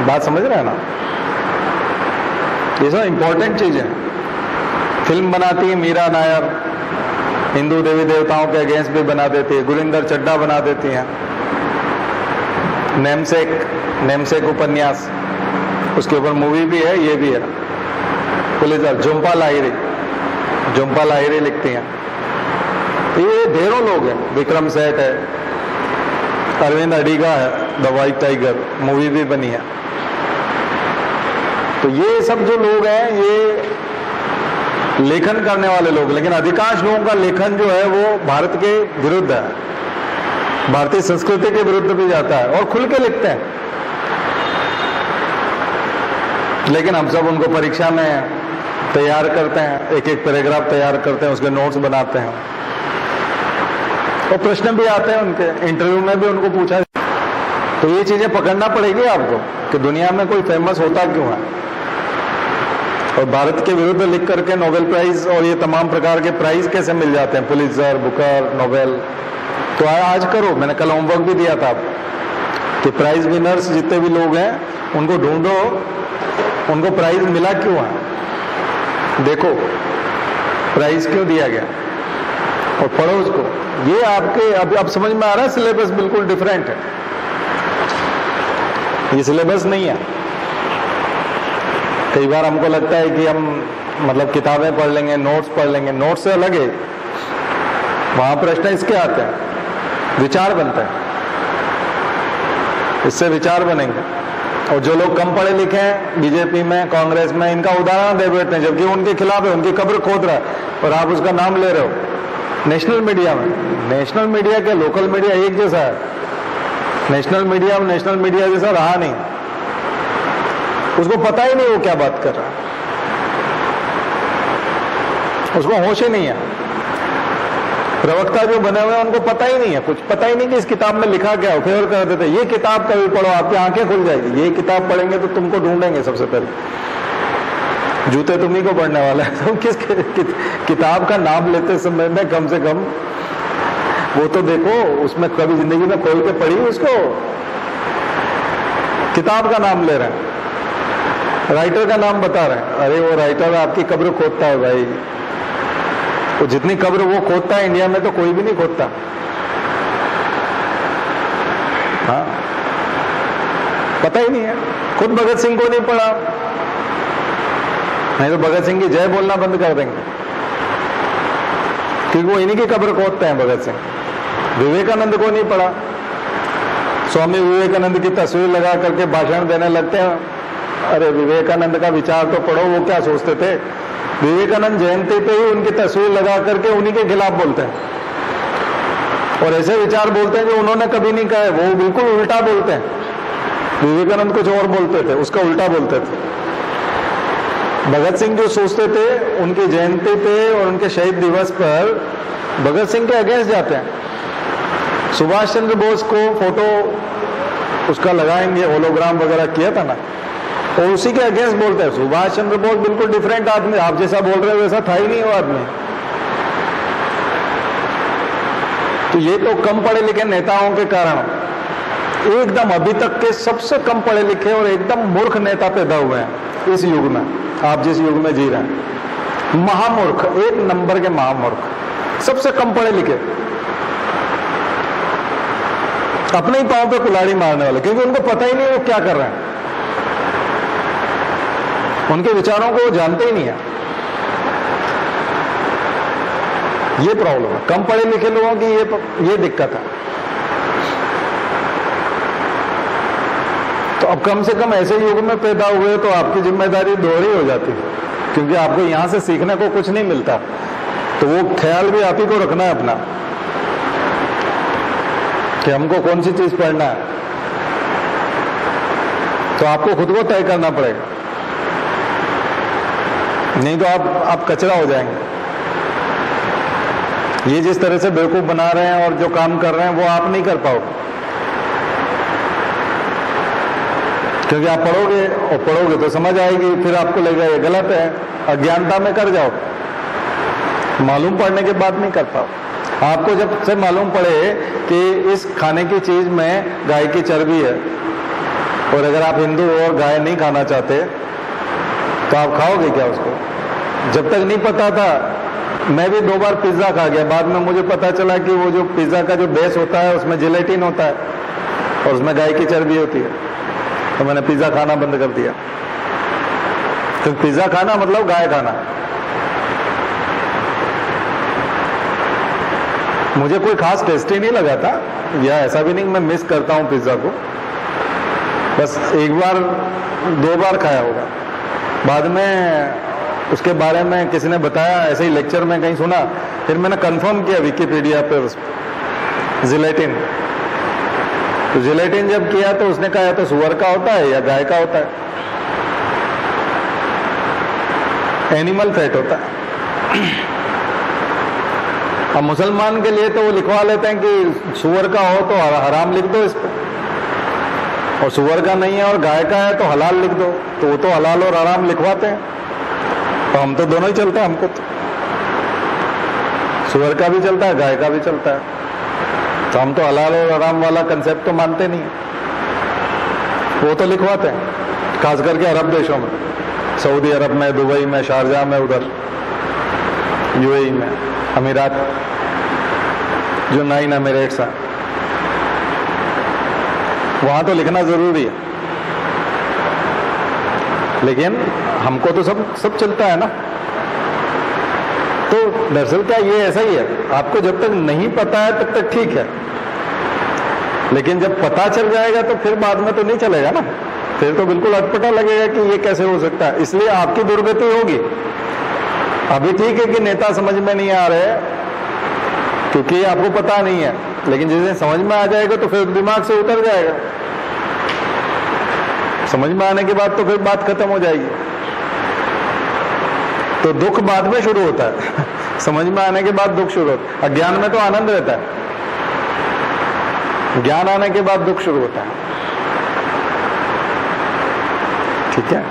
बात समझ रहे हैं ना, ये सब इंपॉर्टेंट चीज है। फिल्म बनाती है मीरा नायर, हिंदू देवी देवताओं के अगेंस्ट भी बना देती है, गुरिंदर चड्ढा बना देती हैं, नेमसेक उपन्यास, उसके ऊपर मूवी भी है, ये भी है, पुलिस झुम्पा लाहिरी लिखती हैं। ये ढेरों लोग हैं, विक्रम सेठ है, अरविंद अडिगा है, द व्हाइट टाइगर मूवी भी बनी है। तो ये सब जो लोग हैं ये लेखन करने वाले लोग, लेकिन अधिकांश लोगों का लेखन जो है वो भारत के विरुद्ध है, भारतीय संस्कृति के विरुद्ध भी जाता है, और खुल के लिखते हैं। लेकिन हम सब उनको परीक्षा में तैयार करते हैं, एक एक पैराग्राफ तैयार करते हैं, उसके नोट्स बनाते हैं और प्रश्न भी आते हैं उनके, इंटरव्यू में भी उनको पूछा। तो ये चीजें पकड़ना पड़ेगी आपको कि दुनिया में कोई फेमस होता क्यों है, और भारत के विरुद्ध लिख करके नोबेल प्राइज और ये तमाम प्रकार के प्राइज कैसे मिल जाते हैं, पुलित्जर, बुकर, नोबेल। तो आज करो, मैंने कल होमवर्क भी दिया था आपको कि प्राइज विनर्स जितने भी लोग हैं उनको ढूंढो, उनको प्राइज मिला क्यों है, देखो प्राइज क्यों दिया गया और पढ़ो उसको। ये आपके अब समझ में आ रहा है, सिलेबस बिल्कुल डिफरेंट है, ये सिलेबस नहीं है। कई बार हमको लगता है कि हम मतलब किताबें पढ़ लेंगे, नोट्स पढ़ लेंगे, नोट्स से अलग है, वहां प्रश्न इसके आते हैं, विचार बनते हैं, इससे विचार बनेंगे। और जो लोग कम पढ़े लिखे हैं बीजेपी में, कांग्रेस में, इनका उदाहरण दे बैठते हैं, जबकि उनके खिलाफ है, उनकी कब्र खोद रहा है और आप उसका नाम ले रहे हो नेशनल मीडिया में। नेशनल मीडिया क्या, लोकल मीडिया एक जैसा है, नेशनल मीडिया और नेशनल मीडिया जैसा रहा नहीं, उसको पता ही नहीं वो क्या बात कर रहा है, उसको होश ही नहीं है। प्रवक्ता जो बने हुए हैं उनको पता ही नहीं है, कुछ पता ही नहीं कि इस किताब में लिखा क्या हो, फेवर कर देते ये किताब कभी पढ़ो, आपकी आंखें खुल जाएगी, ये किताब पढ़ेंगे तो तुमको ढूंढेंगे सबसे पहले, जूते तुम्ही को पढ़ने वाला है। तो किस किताब का नाम लेते समय में कम से कम वो तो देखो, उसमें कभी जिंदगी में खोल के पढ़ी उसको, किताब का नाम ले रहे हैं, राइटर का नाम बता रहे हैं, अरे वो राइटर आपकी कब्र खोदता है भाई, वो जितनी कब्र वो खोदता है इंडिया में तो कोई भी नहीं खोदता। हाँ, पता ही नहीं है, खुद भगत सिंह को नहीं पढ़ा, नहीं तो भगत सिंह की जय बोलना बंद कर देंगे, क्योंकि वो इन्हीं की कब्र खोदते हैं भगत सिंह। विवेकानंद को नहीं पढ़ा, स्वामी विवेकानंद की तस्वीर लगा करके भाषण देने लगते हैं, अरे विवेकानंद का विचार तो पढ़ो, वो क्या सोचते थे। विवेकानंद जयंती पे ही उनकी तस्वीर लगा करके उन्हीं के खिलाफ बोलते हैं और ऐसे विचार बोलते हैं जो उन्होंने कभी नहीं कहे, वो बिल्कुल उल्टा बोलते हैं। विवेकानंद कुछ और बोलते थे, उसका उल्टा बोलते थे। भगत सिंह जो सोचते थे, उनकी जयंती पे और उनके शहीद दिवस पर भगत सिंह के अगेंस्ट जाते हैं। सुभाष चंद्र बोस को फोटो उसका लगाएंगे, होलोग्राम वगैरह किया था ना, और उसी के अगेंस्ट बोलते हैं। सुभाष चंद्र बोस बिल्कुल डिफरेंट आदमी, आप जैसा बोल रहे हो वैसा था ही नहीं वो आदमी। तो ये तो कम पढ़े लिखे नेताओं के कारण, एकदम अभी तक के सबसे कम पढ़े लिखे और एकदम मूर्ख नेता पैदा हुए हैं इस युग में, आप जिस युग में जी रहे हैं। महामूर्ख, एक नंबर के महामूर्ख, सबसे कम पढ़े लिखे, अपने ही पांव पे कुल्हाड़ी मारने वाले, क्योंकि उनको पता ही नहीं वो क्या कर रहे हैं, उनके विचारों को वो जानते ही नहीं है। ये प्रॉब्लम है, कम पढ़े लिखे लोगों की ये दिक्कत है। तो अब कम से कम ऐसे युग में पैदा हुए तो आपकी जिम्मेदारी दोहरी हो जाती है, क्योंकि आपको यहां से सीखने को कुछ नहीं मिलता, तो वो ख्याल भी आप ही को रखना है अपना कि हमको कौन सी चीज पढ़ना है। तो आपको खुद को तय करना पड़ेगा, नहीं तो आप कचरा हो जाएंगे। ये जिस तरह से बेवकूफ बना रहे हैं और जो काम कर रहे हैं वो आप नहीं कर पाओगे, क्योंकि आप पढ़ोगे तो समझ आएगी, फिर आपको लगेगा ये गलत है, अज्ञानता में कर जाओ, मालूम पड़ने के बाद नहीं कर पाओ। आपको जब से मालूम पड़े कि इस खाने की चीज में गाय की चर्बी है, और अगर आप हिंदू और गाय नहीं खाना चाहते तो आप खाओगे क्या उसको? जब तक नहीं पता था, मैं भी 2 बार पिज्जा खा गया, बाद में मुझे पता चला कि वो जो पिज्जा का जो बेस होता है उसमें जिलेटिन होता है और उसमें गाय की चर्बी होती है, तो मैंने पिज्जा खाना बंद कर दिया। तो पिज्जा खाना मतलब गाय खाना। मुझे कोई खास टेस्टी नहीं लगा था, या ऐसा भी नहीं मैं मिस करता हूँ पिज्जा को, बस 1 बार 2 बार खाया होगा। बाद में उसके बारे में किसी ने बताया, ऐसे ही लेक्चर में कहीं सुना, फिर मैंने कंफर्म किया विकिपीडिया पे जिलेटिन। तो जिलेटिन जब किया तो उसने कहा या तो सुअर का होता है या गाय का होता है। एनिमल फैट होता है। अब मुसलमान के लिए तो वो लिखवा लेते हैं कि सुअर का हो तो हराम लिख दो इस पर, और सुअर का नहीं है और गाय का है तो हलाल लिख दो, तो वो तो हलाल और हराम लिखवाते हैं। तो हम तो दोनों ही चलते हैं, हमको तो सुअर का भी चलता है, गाय का भी चलता है, तो हम तो हलाल और हराम वाला कंसेप्ट तो मानते नहीं, वो तो लिखवाते हैं, खास करके अरब देशों में, सऊदी अरब में, दुबई में, शारजाह में, उधर यूएई में, अमीरात, जो 9 एमिरेट्स हैं, वहां तो लिखना जरूरी है। लेकिन हमको तो सब चलता है ना। तो दरअसल क्या ये ऐसा ही है, आपको जब तक नहीं पता है तब तक ठीक है, लेकिन जब पता चल जाएगा तो फिर बाद में तो नहीं चलेगा ना, फिर तो बिल्कुल अटपटा लगेगा कि ये कैसे हो सकता है। इसलिए आपकी दुर्गति होगी। अभी ठीक है कि नेता समझ में नहीं आ रहे क्योंकि आपको पता नहीं है, लेकिन जिस दिन समझ में आ जाएगा तो फिर दिमाग से उतर जाएगा। समझ में आने के बाद तो फिर बात खत्म हो जाएगी। तो दुख बाद में शुरू होता है समझ में आने के बाद दुख शुरू होता है। अज्ञान में तो आनंद रहता है, ज्ञान आने के बाद दुख शुरू होता है। ठीक है,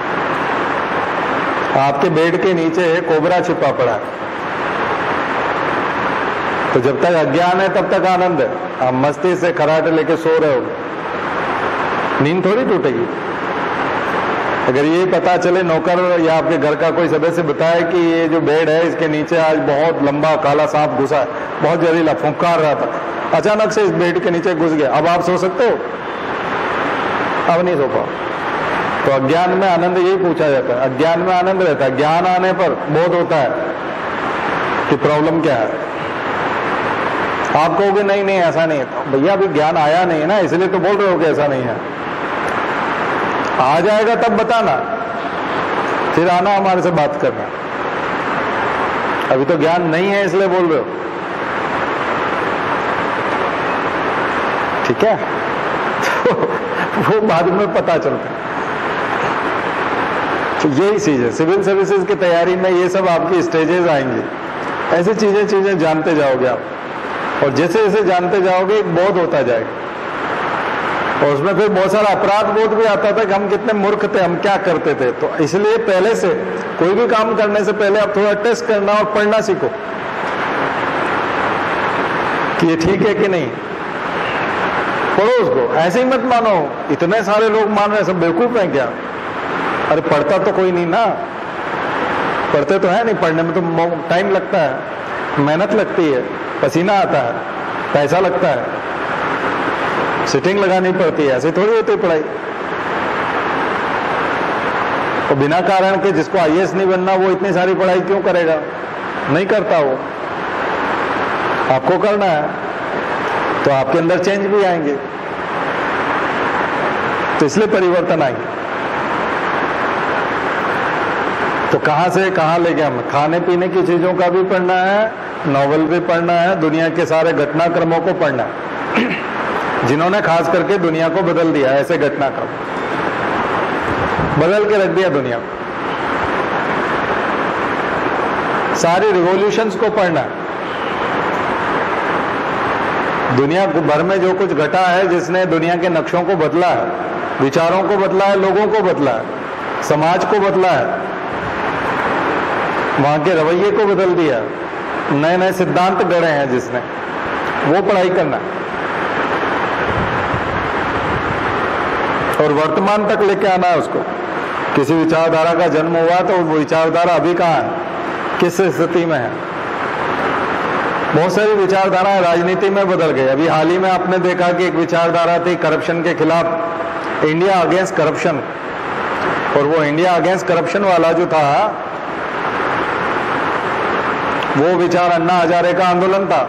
आपके बेड के नीचे कोबरा छिपा पड़ा है, तो जब तक अज्ञान है तब तक आनंद है। आप मस्ती से खराटे लेके सो रहे हो, नींद थोड़ी टूटेगी। अगर ये पता चले, नौकर या आपके घर का कोई सदस्य बताए कि ये जो बेड है इसके नीचे आज बहुत लंबा काला सांप घुसा है, बहुत जहरीला, फुंकार रहा था, अचानक से इस बेड के नीचे घुस गया, अब आप सो सकते हो? अब नहीं सो पाओ। तो अज्ञान में आनंद यही पूछा जाता है, अज्ञान में आनंद रहता है। ज्ञान आने पर बोध होता है कि प्रॉब्लम क्या है। आप कहोगे नहीं नहीं ऐसा नहीं है, तो भैया अभी ज्ञान आया नहीं है ना, इसलिए तो बोल रहे हो कि ऐसा नहीं है। आ जाएगा तब बताना, फिर आना हमारे से बात करना। अभी तो ज्ञान नहीं है इसलिए बोल रहे हो, ठीक है? तो वो बाद में पता चलता है। तो यही चीज है, सिविल सर्विसेज की तैयारी में ये सब आपकी स्टेजेस आएंगी। ऐसी चीजें जानते जाओगे आप, और जैसे जैसे जानते जाओगे एक बोध होता जाएगा। और उसमें फिर बहुत सारा अपराध बोध भी आता था कि हम कितने मूर्ख थे, हम क्या करते थे। तो इसलिए पहले से कोई भी काम करने से पहले आप थोड़ा टेस्ट करना और पढ़ना सीखो कि ये ठीक है कि नहीं। पढ़ो उसको, ऐसे ही मत मानो इतने सारे लोग मान रहे हैं सब बेवकूफ हैं क्या। अरे पढ़ता तो कोई नहीं ना, पढ़ते तो है नहीं, पढ़ने में तो टाइम लगता है, मेहनत लगती है, पसीना आता है, पैसा लगता है, सिटिंग लगानी पड़ती है, ऐसे थोड़ी होती पढ़ाई। तो बिना कारण के जिसको आईएएस नहीं बनना वो इतनी सारी पढ़ाई क्यों करेगा? नहीं करता वो। आपको करना है तो आपके अंदर चेंज भी आएंगे, तो इसलिए परिवर्तन आएंगे। तो कहां से कहां ले गया? हमें खाने पीने की चीजों का भी पढ़ना है, नॉवल भी पढ़ना है, दुनिया के सारे घटनाक्रमों को पढ़ना है जिन्होंने खास करके दुनिया को बदल दिया। ऐसे घटनाक्रम बदल के रख दिया दुनिया को। सारी रिवॉल्यूशंस को पढ़ना है। दुनिया भर में जो कुछ घटा है, जिसने दुनिया के नक्शों को बदला है, विचारों को बदला है, लोगों को बदला है, समाज को बदला है, वहां के रवैये को बदल दिया, नए नए सिद्धांत गढ़े हैं जिसने, वो पढ़ाई करना और वर्तमान तक लेके आना है उसको। किसी विचारधारा का जन्म हुआ तो वो विचारधारा अभी कहाँ है, किस स्थिति में है। बहुत सारी विचारधाराएं राजनीति में बदल गई। अभी हाल ही में आपने देखा कि एक विचारधारा थी करप्शन के खिलाफ, इंडिया अगेंस्ट करप्शन, और वो इंडिया अगेंस्ट करप्शन वाला जो था वो विचार अन्ना हजारे का आंदोलन था।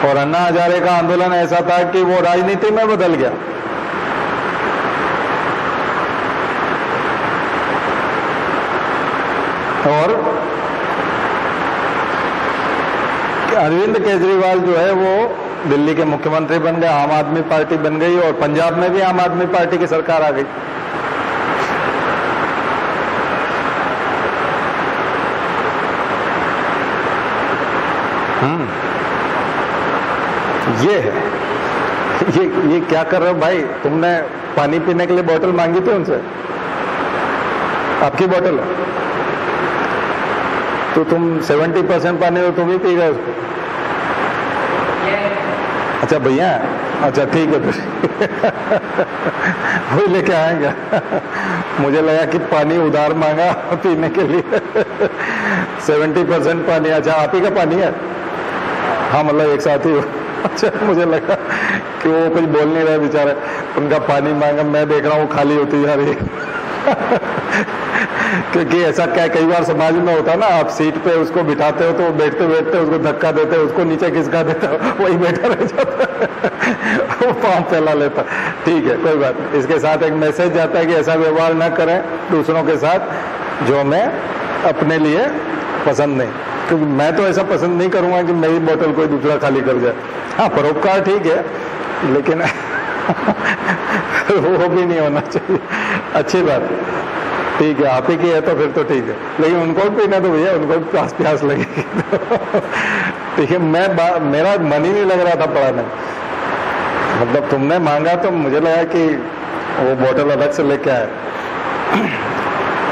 और अन्ना हजारे का आंदोलन ऐसा था कि वो राजनीति में बदल गया। और अरविंद केजरीवाल जो है वो दिल्ली के मुख्यमंत्री बन गए, आम आदमी पार्टी बन गई, और पंजाब में भी आम आदमी पार्टी की सरकार आ गई। ये है, ये क्या कर रहे हो भाई? तुमने पानी पीने के लिए बोतल मांगी थी उनसे, आपकी बोतल है, तो तुम 70% पानी तो तुम ही पी गए उसको। अच्छा भैया, अच्छा ठीक है फिर वही लेके आएंगे मुझे लगा कि पानी उधार मांगा पीने के लिए 70% पानी। अच्छा आप ही का पानी है? हाँ मतलब एक साथ ही हो। अच्छा मुझे लगा कि वो कुछ बोल नहीं रहे बेचारे, उनका पानी मांगा, मैं देख रहा हूँ खाली होती जा रही है क्योंकि ऐसा क्या कई बार समाज में होता है ना, आप सीट पे उसको बिठाते हो तो बैठते बैठते उसको धक्का देते हो, उसको नीचे खिसका देते हो, वही बैठा रह जाता है वो पाँव फैला लेता। ठीक है कोई बात नहीं। इसके साथ एक मैसेज जाता है कि ऐसा व्यवहार न करें दूसरों के साथ जो हमें अपने लिए पसंद नहीं, क्योंकि मैं तो ऐसा पसंद नहीं करूंगा कि मेरी बोतल कोई दूसरा खाली कर जाए। हाँ परोपकार ठीक है, लेकिन वो भी नहीं होना चाहिए। अच्छी बात, ठीक है आप ही की है तो फिर तो ठीक है, लेकिन उनको भी पीना तो भैया, उनको भी प्यास लगेगी ठीक है। मेरा मन ही नहीं लग रहा था पढ़ाने, मतलब तुमने मांगा तो मुझे लगा कि वो बोतल अलग से लेके आए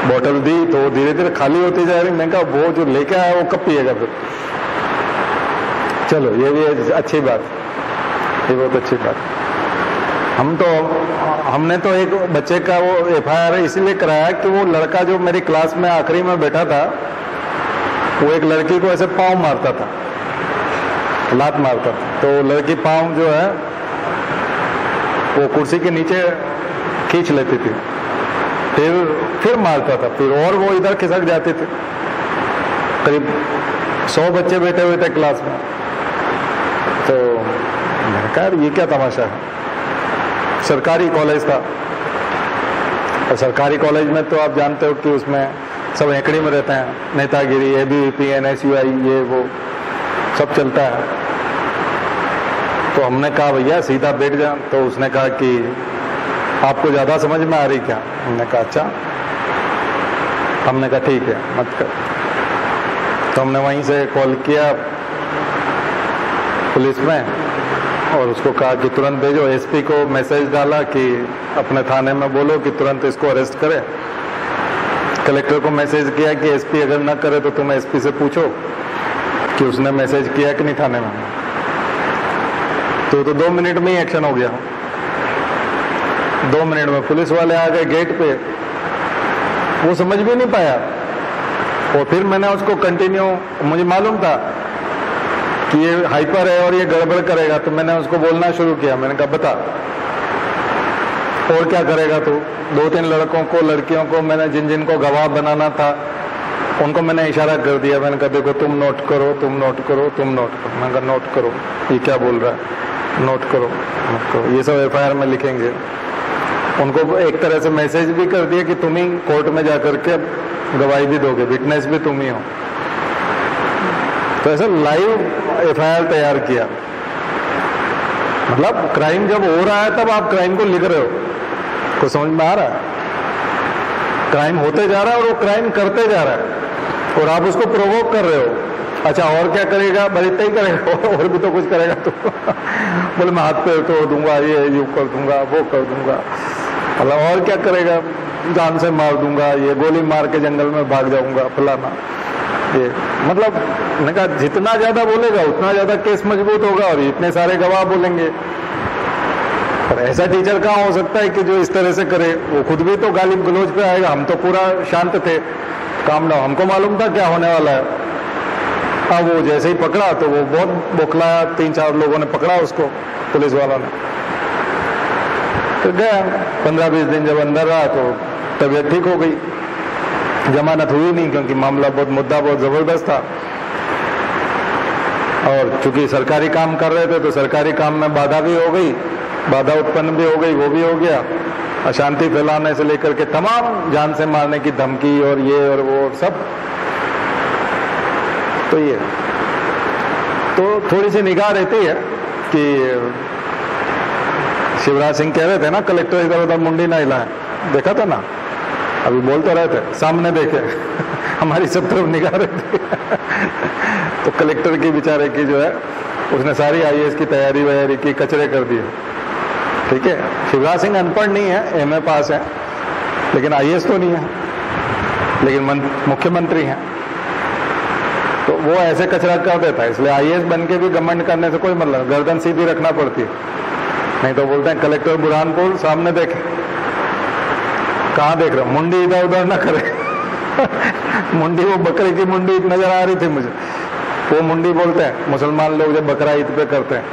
बोतल दी तो धीरे धीरे खाली होती जा रही। मैंने कहा वो जो लेके आया वो कब पिएगा फिर? चलो ये भी अच्छी बात, ये बहुत अच्छी बात। हमने तो एक बच्चे का वो FIR इसीलिए कराया कि वो लड़का जो मेरी क्लास में आखिरी में बैठा था, वो एक लड़की को ऐसे पाँव मारता था, लात मारता था, तो लड़की पाँव जो है वो कुर्सी के नीचे खींच लेती थी, फिर मारता था, फिर और वो इधर खिसक जाते थे। करीब 100 बच्चे बैठे हुए थे क्लास में, तो मैंने कहा ये क्या तमाशा है। सरकारी कॉलेज था, और सरकारी कॉलेज में तो आप जानते हो कि उसमें सब एकड़ी में रहते हैं, नेतागिरी, ABVP, NSUI, ये वो सब चलता है। तो हमने कहा भैया सीधा बैठ जा, तो उसने कहा कि आपको ज़्यादा समझ में आ रही क्या? हमने कहा अच्छा। हमने कहा ठीक है मत कर। तो हमने वहीं से कॉल किया पुलिस में और उसको कहा कि तुरंत भेजो। SP को मैसेज डाला कि अपने थाने में बोलो कि तुरंत इसको अरेस्ट करे। कलेक्टर को मैसेज किया कि SP अगर ना करे तो तुम SP से पूछो कि उसने मैसेज किया कि नहीं थाने में। तो 2 मिनट में ही एक्शन हो गया। 2 मिनट में पुलिस वाले आ गए गेट पे, वो समझ भी नहीं पाया। और फिर मैंने उसको कंटिन्यू, मुझे मालूम था कि ये हाइपर है और ये गड़बड़ करेगा, तो मैंने उसको बोलना शुरू किया। मैंने कहा बता और क्या करेगा तू? 2-3 लड़कों को, लड़कियों को मैंने जिनको गवाह बनाना था उनको मैंने इशारा कर दिया। मैंने कहा देखो तुम नोट करो, तुम नोट करो, तुम नोट करो। मैंने कहा नोट करो, ये क्या बोल रहा है, नोट करो, नोट करो, ये सब FIR में लिखेंगे। उनको एक तरह से मैसेज भी कर दिया कि तुम ही कोर्ट में जाकर के गवाही भी दोगे, विटनेस भी तुम ही हो। तो ऐसा लाइव FIR तैयार किया। मतलब क्राइम जब हो रहा है तब आप क्राइम को लिख रहे हो, को समझ में आ रहा है? क्राइम होते जा रहा है और वो क्राइम करते जा रहा है और आप उसको प्रोवोक कर रहे हो। अच्छा और क्या करेगा? बस इतना ही करेगा और भी तो कुछ करेगा तो बोले मैं हाथ पैर तोड़ दूंगा, ये यूं कर दूंगा, वो कर दूंगा। मतलब और क्या करेगा? जान से मार दूंगा, ये गोली मार के जंगल में भाग जाऊंगा, फलाना। ये मतलब मैंने कहा जितना ज्यादा बोलेगा उतना ज्यादा केस मजबूत होगा और इतने सारे गवाह बोलेंगे। पर ऐसा टीचर कहाँ हो सकता है कि जो इस तरह से करे? वो खुद भी तो गाली गलौज पे आएगा। हम तो पूरा शांत थे, काम ना, हमको मालूम था क्या होने वाला है। अब वो जैसे ही पकड़ा तो वो बहुत बौखलाया, 3-4 लोगों ने पकड़ा उसको, पुलिस वालों ने। तो गया 15-20 दिन जब अंदर रहा तो तबीयत ठीक हो गई। जमानत हुई नहीं क्योंकि मुद्दा बहुत जबरदस्त था और चूंकि सरकारी काम कर रहे थे तो सरकारी काम में बाधा भी हो गई, बाधा उत्पन्न भी हो गई, वो भी हो गया। अशांति फैलाने से लेकर के तमाम जान से मारने की धमकी और ये और वो और सब। तो ये तो थोड़ी सी निगाह रहती है कि शिवराज सिंह कह रहे थे ना कलेक्टर इधर उधर मुंडी ना हिलाए, देखा था ना, अभी बोलते रहते सामने देखे हमारी सब तरफ निगाह रखती है। तो कलेक्टर की बेचारे की जो है, उसने सारी आईएएस की तैयारी वैयारी की, कचरे कर दिए। ठीक है, शिवराज सिंह अनपढ़ नहीं है, एमए पास है, लेकिन आईएएस तो नहीं है, लेकिन मुख्यमंत्री हैं। तो वो ऐसे कचरा कर देता है, इसलिए आईएएस बन के भी घमंड करने से कोई मतलब, गर्दन सीधी रखना पड़ती है। नहीं तो बोलते हैं कलेक्टर बुरहानपुर सामने देखे, कहाँ देख रहा, मुंडी इधर उधर ना करे। मुंडी, वो बकरे की मुंडी नजर आ रही थी मुझे, वो मुंडी बोलते हैं मुसलमान लोग जब बकरा ईद पे करते हैं,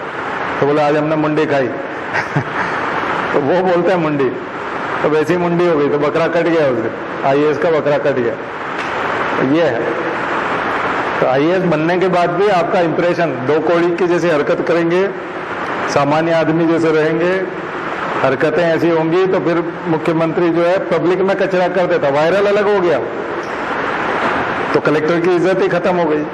तो बोले आज हमने मुंडी खाई। तो वो बोलते हैं मुंडी, तो वैसी मुंडी हो गई, तो बकरा कट गया उस दिन, आईएएस का बकरा कट गया। तो ये है, तो आईएएस बनने के बाद भी आपका इंप्रेशन, दो कौड़ी की जैसी हरकत करेंगे, सामान्य आदमी जैसे रहेंगे, हरकतें ऐसी होंगी, तो फिर मुख्यमंत्री जो है पब्लिक में कचरा कर देता, वायरल अलग हो गया, तो कलेक्टर की इज्जत ही खत्म हो गई।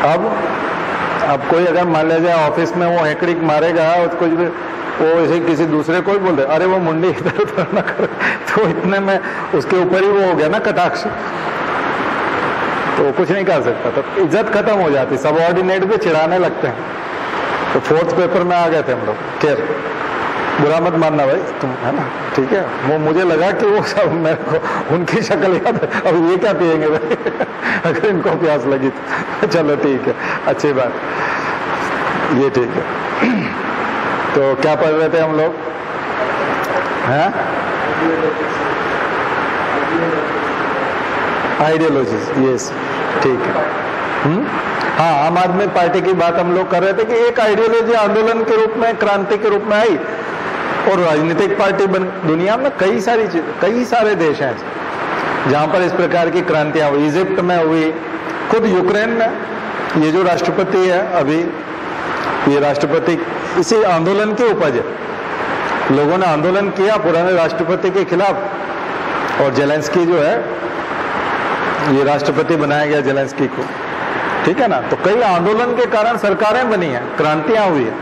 अब कोई अगर मान लिया जाए ऑफिस में वो हेकड़ी मारेगा और कुछ भी, वो ऐसे किसी दूसरे को ही बोल दे, अरे वो मुंडी इधर उधर ना करे, तो इतने में उसके ऊपर ही वो हो गया ना कटाक्ष, तो कुछ नहीं कर सकता, तो इज्जत खत्म हो जाती, सबऑर्डिनेट भी चिढ़ाने लगते हैं। तो फोर्थ पेपर में आ गए थे हम लोग। खैर, बुरा मत मानना भाई तुम, है ना, ठीक है। वो मुझे लगा कि वो सब मेरे को उनकी शक्ल याद है, अब ये क्या पिएंगे भाई, अगर इनको प्यास लगी तो चलो ठीक है, अच्छी बात, ये ठीक है। तो क्या पढ़ रहे थे हम लोग, हैं? आइडियोलॉजीज, यस, ठीक है। हाँ, आम आदमी पार्टी की बात हम लोग कर रहे थे कि एक आइडियोलॉजी आंदोलन के रूप में, क्रांति के रूप में आई और राजनीतिक पार्टी बन। दुनिया में कई सारे देश हैं जहां पर इस प्रकार की क्रांतियां हुई। इजिप्ट में हुई, खुद यूक्रेन में, ये जो राष्ट्रपति है अभी, ये राष्ट्रपति इसी आंदोलन की उपज है। लोगों ने आंदोलन किया पुराने राष्ट्रपति के खिलाफ, और जेलेंस्की जो है, ये राष्ट्रपति बनाया गया जेलेंस्की को, ठीक है ना। तो कई आंदोलन के कारण सरकारें बनी हैं, क्रांतियां हुई है,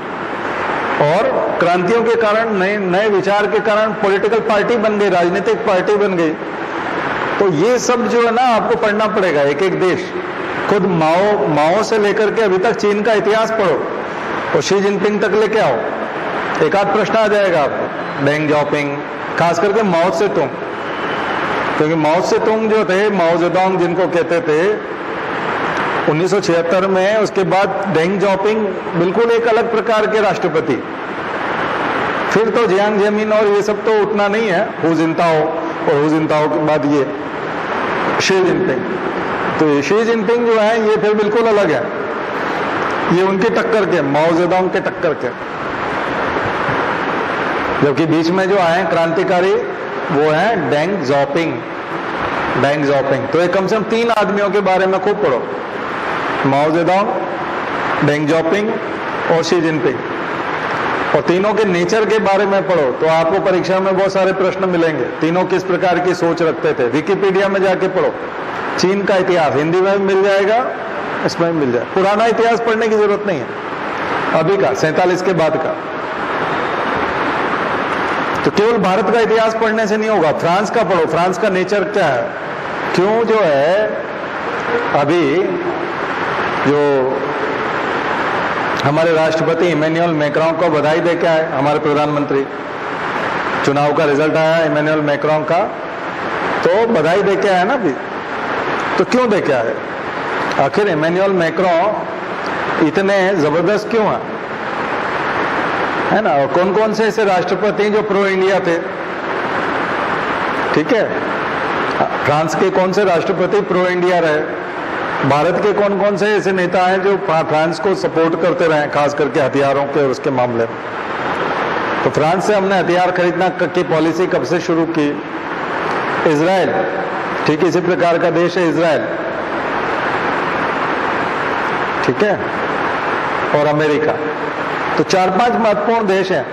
और क्रांतियों के कारण, नए विचार के कारण पॉलिटिकल पार्टी बन गई, राजनीतिक पार्टी बन गई। तो ये सब जो है ना आपको पढ़ना पड़ेगा, एक एक देश। खुद माओ से लेकर के अभी तक चीन का इतिहास पढ़ो और शी जिनपिंग तक लेके आओ, एक आध प्रश्न आ जाएगा आपको। डेंग जाओपिंग, खास करके माओ से तुंग, क्योंकि माओ से तुंग जो थे, माओ जेडोंग जिनको कहते थे, 1976 में, उसके बाद डेंग जाओपिंग बिल्कुल एक अलग प्रकार के राष्ट्रपति। फिर तो जियांग जेमिन और ये सब तो उतना नहीं है, हु जिनताओ, और हु जिनताओ के बाद ये शी जिनपिंग। तो ये शी जिनपिंग जो है, ये फिर बिल्कुल अलग है, ये उनकी टक्कर के, माओ जेडोंग के टक्कर के। जबकि बीच में जो आए क्रांतिकारी वो है डेंग जाओपिंग। डेंग जाओपिंग, तो एक कम से कम 3 आदमियों के बारे में खूब पढ़ो, माओ जेडोंग, डेंग जाओपिंग और शी जिनपिंग, और तीनों के नेचर के बारे में पढ़ो, तो आपको परीक्षा में बहुत सारे प्रश्न मिलेंगे। तीनों किस प्रकार की सोच रखते थे, विकिपीडिया में जाके पढ़ो। चीन का इतिहास हिंदी में भी मिल जाएगा, इसमें भी मिल जाएगा। पुराना इतिहास पढ़ने की जरूरत नहीं है, अभी का 47 के बाद का। तो केवल भारत का इतिहास पढ़ने से नहीं होगा, फ्रांस का पढ़ो, फ्रांस का नेचर क्या है, क्यों जो है अभी जो हमारे राष्ट्रपति इमैनुअल मैक्रों को बधाई दे के आए, हमारे प्रधानमंत्री, चुनाव का रिजल्ट आया इमैनुअल मैक्रों का, तो बधाई दे के आए ना अभी। तो क्यों दे के आए, आखिर इमैनुअल मैक्रों इतने जबरदस्त क्यों है ना। और कौन कौन से ऐसे राष्ट्रपति जो प्रो इंडिया थे, ठीक है, फ्रांस के कौन से राष्ट्रपति प्रो इंडिया रहे, भारत के कौन कौन से ऐसे नेता हैं जो फ्रांस को सपोर्ट करते रहे, खास करके हथियारों के और उसके मामले में। तो फ्रांस से हमने हथियार खरीदना की पॉलिसी कब से शुरू की। इजराइल, ठीक इसी प्रकार का देश है इजराइल, ठीक है, और अमेरिका। तो 4-5 महत्वपूर्ण देश हैं।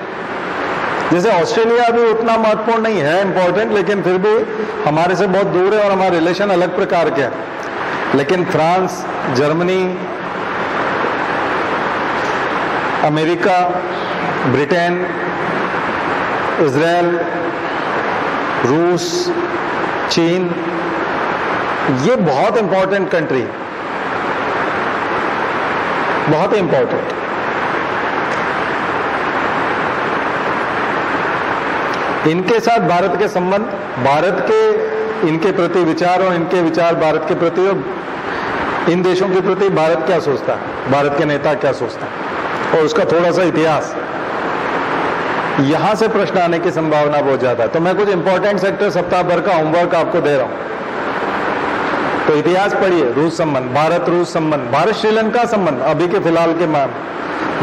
जैसे ऑस्ट्रेलिया भी उतना महत्वपूर्ण नहीं है, इंपॉर्टेंट, लेकिन फिर भी हमारे से बहुत दूर है और हमारे रिलेशन अलग प्रकार के हैं। लेकिन France, Germany, America, Britain, Israel, रूस, चीन, ये बहुत इंपॉर्टेंट कंट्री है, बहुत इंपॉर्टेंट। इनके साथ भारत के संबंध, भारत के इनके प्रति विचार और इनके विचार भारत के प्रति और इन देशों के प्रति भारत क्या सोचता है, भारत के नेता क्या सोचता है, और उसका थोड़ा सा इतिहास, यहां से प्रश्न आने की संभावना बहुत ज्यादा है। तो मैं कुछ इंपॉर्टेंट सेक्टर सप्ताह भर का होमवर्क आपको दे रहा हूं। तो इतिहास पढ़िए, रूस संबंध, भारत रूस संबंध, भारत श्रीलंका संबंध अभी के फिलहाल के मान,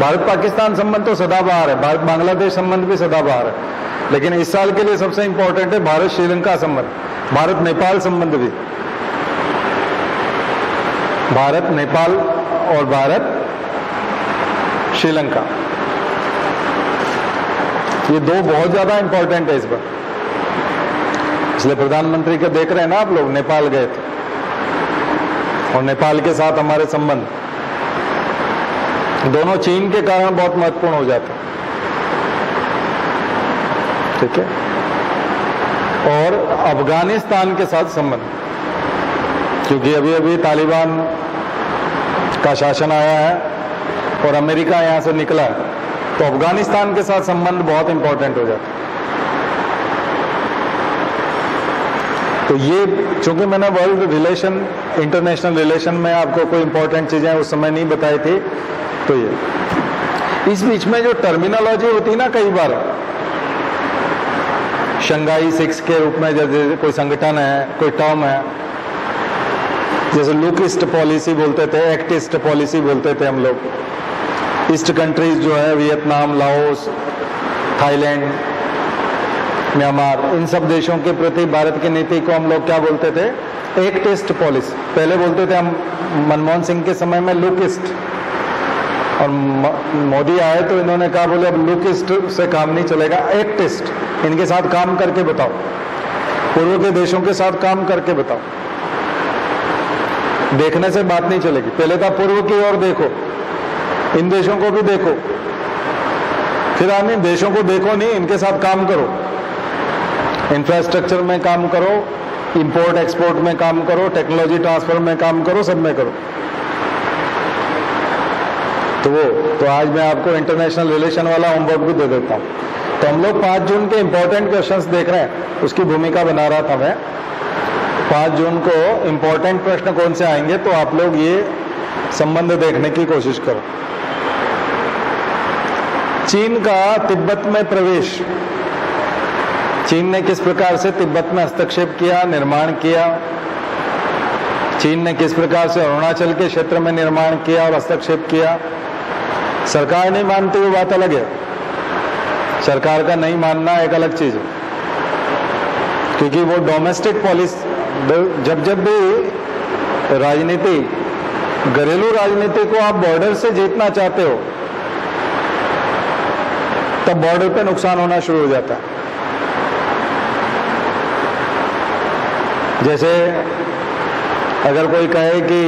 भारत पाकिस्तान संबंध तो सदाबहार है, भारत बांग्लादेश संबंध भी सदाबहार है, लेकिन इस साल के लिए सबसे इंपॉर्टेंट है भारत श्रीलंका संबंध, भारत नेपाल संबंध भी, भारत नेपाल और भारत श्रीलंका, ये दो बहुत ज्यादा इंपॉर्टेंट है इस बार। इसलिए प्रधानमंत्री के देख रहे हैं ना आप लोग, नेपाल गए थे और नेपाल के साथ हमारे संबंध दोनों चीन के कारण बहुत महत्वपूर्ण हो जाते हैं, ठीक है। और अफगानिस्तान के साथ संबंध, क्योंकि अभी अभी तालिबान का शासन आया है और अमेरिका यहां से निकला है, तो अफगानिस्तान के साथ संबंध बहुत इंपॉर्टेंट हो जाता है। तो ये चूंकि मैंने वर्ल्ड रिलेशन, इंटरनेशनल रिलेशन में आपको कोई इंपॉर्टेंट चीजें उस समय नहीं बताई थी, तो ये इस बीच में जो टर्मिनोलॉजी होती है ना, कई बार शंघाई 6 के रूप में जैसे कोई संगठन है, कोई टर्म है, जैसे लुकिस्ट पॉलिसी बोलते थे, एक्टिस्ट पॉलिसी बोलते थे हम लोग, ईस्ट कंट्रीज जो है वियतनाम, लाओस, थाईलैंड, म्यांमार, इन सब देशों के प्रति भारत की नीति को हम लोग क्या बोलते थे, एक्टिस्ट पॉलिसी। पहले बोलते थे हम मनमोहन सिंह के समय में लुकिस्ट, और मोदी आए तो इन्होंने कहा बोले अब लुकिस्ट से काम नहीं चलेगा, एक्टिस्ट, इनके साथ काम करके बताओ, पूर्व के देशों के साथ काम करके बताओ, देखने से बात नहीं चलेगी। पहले था पूर्व की ओर देखो, इन देशों को भी देखो, फिर आने देशों को देखो नहीं, इनके साथ काम करो, इंफ्रास्ट्रक्चर में काम करो, इंपोर्ट एक्सपोर्ट में काम करो, टेक्नोलॉजी ट्रांसफर में काम करो, सब में करो। तो आज मैं आपको इंटरनेशनल रिलेशन वाला होमवर्क भी दे देता हूं। तो हम लोग 5 जून के इंपॉर्टेंट क्वेश्चंस देख रहे हैं, उसकी भूमिका बना रहा था मैं। 5 जून को इंपॉर्टेंट प्रश्न कौन से आएंगे, तो आप लोग ये संबंध देखने की कोशिश करो। चीन का तिब्बत में प्रवेश, चीन ने किस प्रकार से तिब्बत में हस्तक्षेप किया, निर्माण किया, चीन ने किस प्रकार से अरुणाचल के क्षेत्र में निर्माण किया और हस्तक्षेप किया। सरकार नहीं मानती वो बात अलग है, सरकार का नहीं मानना एक अलग चीज है, क्योंकि वो डोमेस्टिक पॉलिसी, जब भी राजनीति, घरेलू राजनीति को आप बॉर्डर से जीतना चाहते हो, तब बॉर्डर पे नुकसान होना शुरू हो जाता है। जैसे अगर कोई कहे कि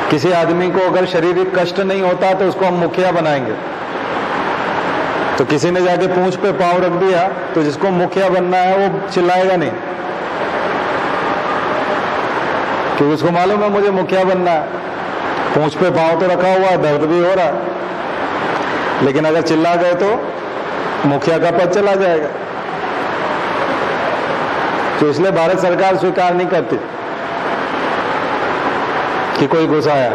किसी आदमी को अगर शारीरिक कष्ट नहीं होता तो उसको हम मुखिया बनाएंगे, तो किसी ने जाके पूंछ पे पांव रख दिया, तो जिसको मुखिया बनना है वो चिल्लाएगा नहीं, क्योंकि उसको मालूम है मुझे मुखिया बनना है, पूंछ पे पांव तो रखा हुआ है, दर्द भी हो रहा है, लेकिन अगर चिल्ला गए तो मुखिया का पद चला जाएगा। तो इसलिए भारत सरकार स्वीकार नहीं करती कि कोई घुसाया,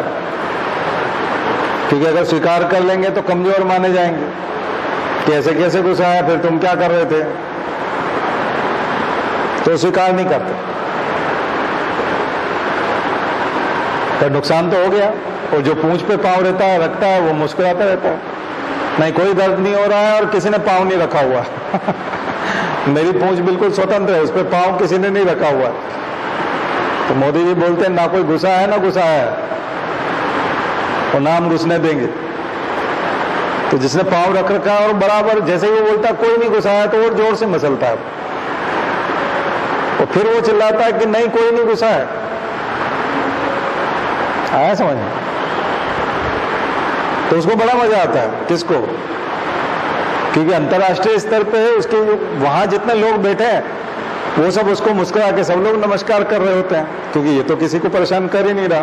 क्योंकि अगर स्वीकार कर लेंगे तो कमजोर माने जाएंगे कि ऐसे कैसे घुसाया, फिर तुम क्या कर रहे थे, तो स्वीकार नहीं करते। तो नुकसान तो हो गया, और जो पूंछ पे पांव रहता है रखता है वो मुस्कुराता रहता है, नहीं कोई दर्द नहीं हो रहा है और किसी ने पांव नहीं रखा हुआ मेरी पूंछ बिल्कुल स्वतंत्र है, उस पर पांव किसी ने नहीं रखा हुआ। तो मोदी जी बोलते हैं ना कोई घुसा है ना घुसा है, और ना हम घुसने देंगे। तो जिसने पांव रख रखा है और बराबर जैसे ही वो बोलता कोई नहीं घुसा है, तो और जोर से मसलता है, और फिर वो चिल्लाता है कि नहीं कोई नहीं घुसा है। आया समझ में? तो उसको बड़ा मजा आता है। किसको? क्योंकि अंतर्राष्ट्रीय स्तर पे उसके वहां जितने लोग बैठे हैं वो सब उसको मुस्कुरा के सब लोग नमस्कार कर रहे होते हैं, क्योंकि ये तो किसी को परेशान कर ही नहीं रहा,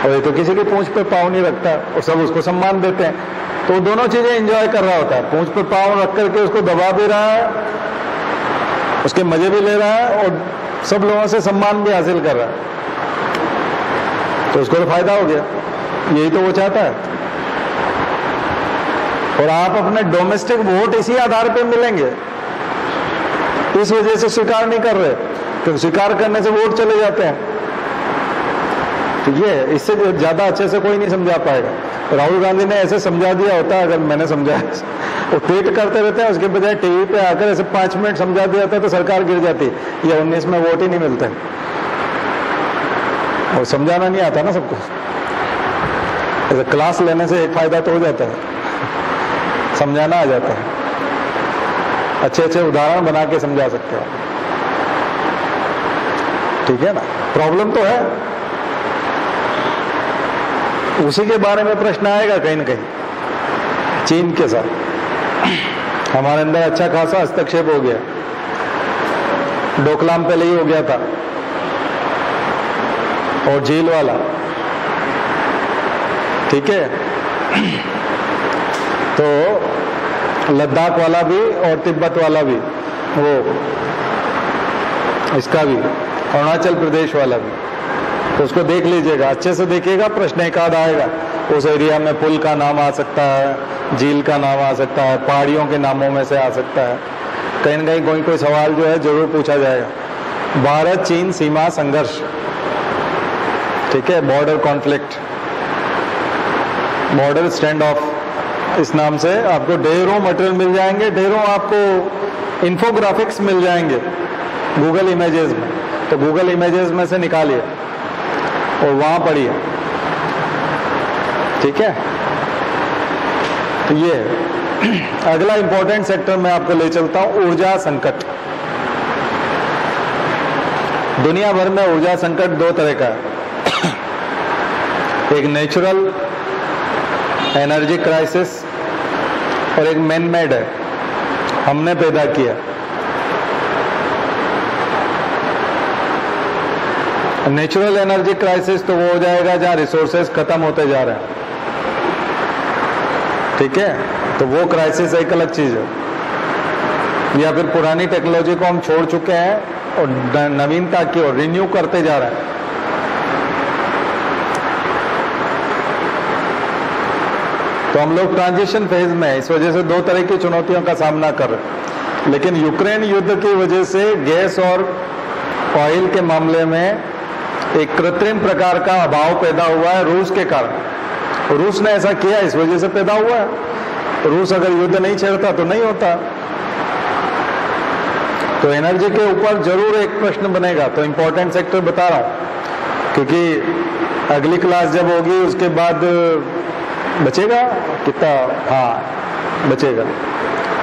और ये तो किसी की पूंछ पे पाँव नहीं रखता, और सब उसको सम्मान देते हैं। तो दोनों चीजें एंजॉय कर रहा होता है, पूंछ पे पाँव रख करके उसको दबा भी रहा है, उसके मजे भी ले रहा है, और सब लोगों से सम्मान भी हासिल कर रहा है। तो उसको तो फायदा हो गया, यही तो वो चाहता है। और आप अपने डोमेस्टिक वोट इसी आधार पे मिलेंगे, इस वजह से स्वीकार नहीं कर रहे, क्योंकि स्वीकार करने से वोट चले जाते हैं। तो ये इससे ज्यादा अच्छे से कोई नहीं समझा पाएगा। राहुल गांधी ने ऐसे समझा दिया होता, अगर मैंने समझाया, वो ट्वीट करते रहते हैं, उसके बजाय टीवी पे आकर ऐसे 5 मिनट समझा दिया था तो सरकार गिर जाती। ये 19 में वोट ही नहीं मिलते, और समझाना नहीं आता ना सबको। ऐसे क्लास लेने से एक फायदा तो हो जाता है, समझाना आ जाता है, अच्छे अच्छे उदाहरण बना के समझा सकते हो, ठीक है ना। प्रॉब्लम तो है, उसी के बारे में प्रश्न आएगा कहीं ना कहीं। चीन के साथ हमारे अंदर अच्छा खासा हस्तक्षेप हो गया, डोकलाम पहले ही हो गया था, और झील वाला, ठीक है। तो लद्दाख वाला भी और तिब्बत वाला भी, वो इसका भी, अरुणाचल प्रदेश वाला भी, तो उसको देख लीजिएगा, अच्छे से देखिएगा, प्रश्न एक आध आएगा। उस एरिया में पुल का नाम आ सकता है, झील का नाम आ सकता है, पहाड़ियों के नामों में से आ सकता है, कहीं ना कहीं कोई सवाल जो है जरूर पूछा जाएगा। भारत चीन सीमा संघर्ष, ठीक है, border conflict, border stand of, इस नाम से आपको ढेरों मटेरियल मिल जाएंगे, ढेरों आपको इंफोग्राफिक्स मिल जाएंगे गूगल इमेजेस में। तो गूगल इमेजेस में से निकालिए और वहां पढ़िए, ठीक है। तो ये अगला इंपॉर्टेंट सेक्टर मैं आपको ले चलता हूं, ऊर्जा संकट। दुनिया भर में ऊर्जा संकट 2 तरह का है, एक नेचुरल एनर्जी क्राइसिस और एक मैन मेड है, हमने पैदा किया। नेचुरल एनर्जी क्राइसिस तो वो हो जाएगा जहां रिसोर्सेज खत्म होते जा रहे हैं, ठीक है, तो वो क्राइसिस एक अलग चीज है। या फिर पुरानी टेक्नोलॉजी को हम छोड़ चुके हैं और नवीनता की ओर रिन्यू करते जा रहे हैं। तो हम लोग ट्रांजिशन फेज में है, इस वजह से 2 तरह की चुनौतियों का सामना कर रहे हैं। लेकिन यूक्रेन युद्ध की वजह से गैस और ऑयल के मामले में एक कृत्रिम प्रकार का अभाव पैदा हुआ है रूस के कारण। रूस ने ऐसा किया, इस वजह से पैदा हुआ है। रूस अगर युद्ध नहीं छेड़ता तो नहीं होता। तो एनर्जी के ऊपर जरूर एक प्रश्न बनेगा, तो इंपॉर्टेंट सेक्टर बता रहा हूं, क्योंकि अगली क्लास जब होगी उसके बाद बचेगा कितना, हाँ बचेगा,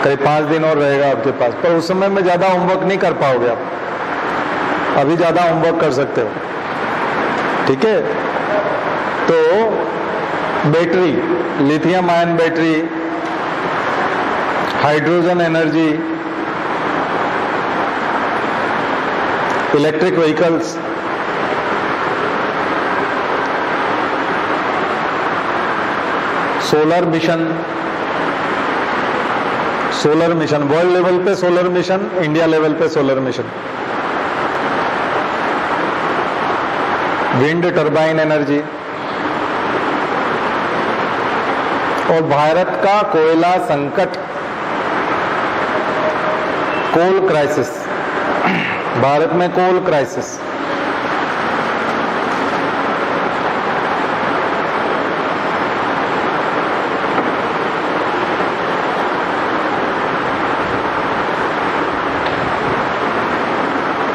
करीब 5 दिन और रहेगा आपके पास, पर उस समय में ज्यादा होमवर्क नहीं कर पाओगे आप, अभी ज्यादा होमवर्क कर सकते हो, ठीक है। तो battery, lithium ion battery, hydrogen energy, electric vehicles, solar mission, world level पे सोलर मिशन, इंडिया लेवल पे solar mission, wind turbine energy, और भारत का कोयला संकट, कोल क्राइसिस, भारत में कोल क्राइसिस।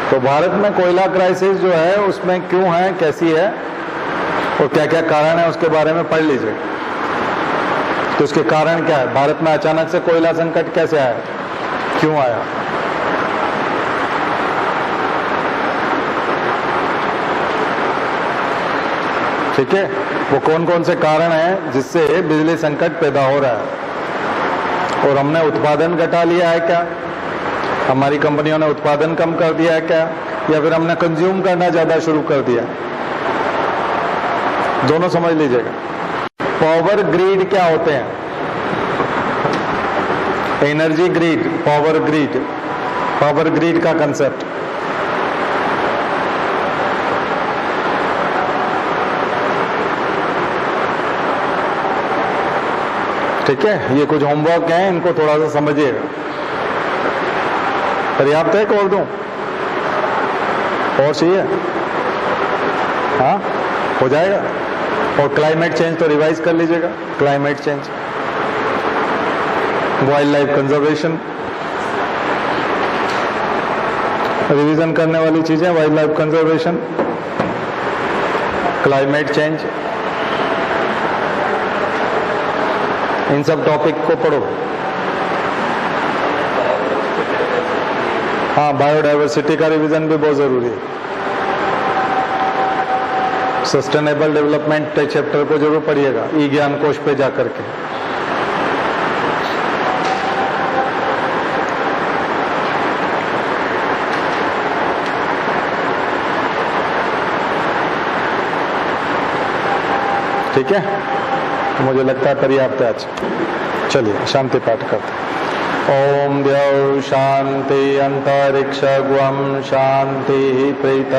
तो भारत में कोयला क्राइसिस जो है उसमें क्यों है, कैसी है और क्या क्या कारण है उसके बारे में पढ़ लीजिए। तो उसके कारण क्या है, भारत में अचानक से कोयला संकट कैसे आया, क्यों आया। ठीक है, वो कौन कौन से कारण हैं जिससे बिजली संकट पैदा हो रहा है, और हमने उत्पादन घटा लिया है क्या, हमारी कंपनियों ने उत्पादन कम कर दिया है क्या, या फिर हमने कंज्यूम करना ज्यादा शुरू कर दिया? दोनों समझ लीजिएगा। पावर ग्रीड क्या होते हैं? Energy grid, power grid, power grid का कंसेप्ट। ठीक है, ये कुछ होमवर्क है, इनको थोड़ा सा समझिएगा। पर्याप्त है? और दूं? और चाहिए? हाँ, हो जाएगा। और क्लाइमेट चेंज तो रिवाइज कर लीजिएगा। Climate change, wildlife conservation, revision करने वाली चीजें, wildlife conservation, climate change, इन सब टॉपिक को पढ़ो। हाँ, बायोडाइवर्सिटी का रिवीजन भी बहुत जरूरी है। सस्टेनेबल डेवलपमेंट चैप्टर को जरूर पढ़िएगा, ई ज्ञान कोश पे जाकर के। ठीक है, मुझे लगता है पर्याप्त है आज। चलिए शांति पाठ करते हैं। ओम द्यौ शांति अंतरिक्ष गुम शांति प्रीत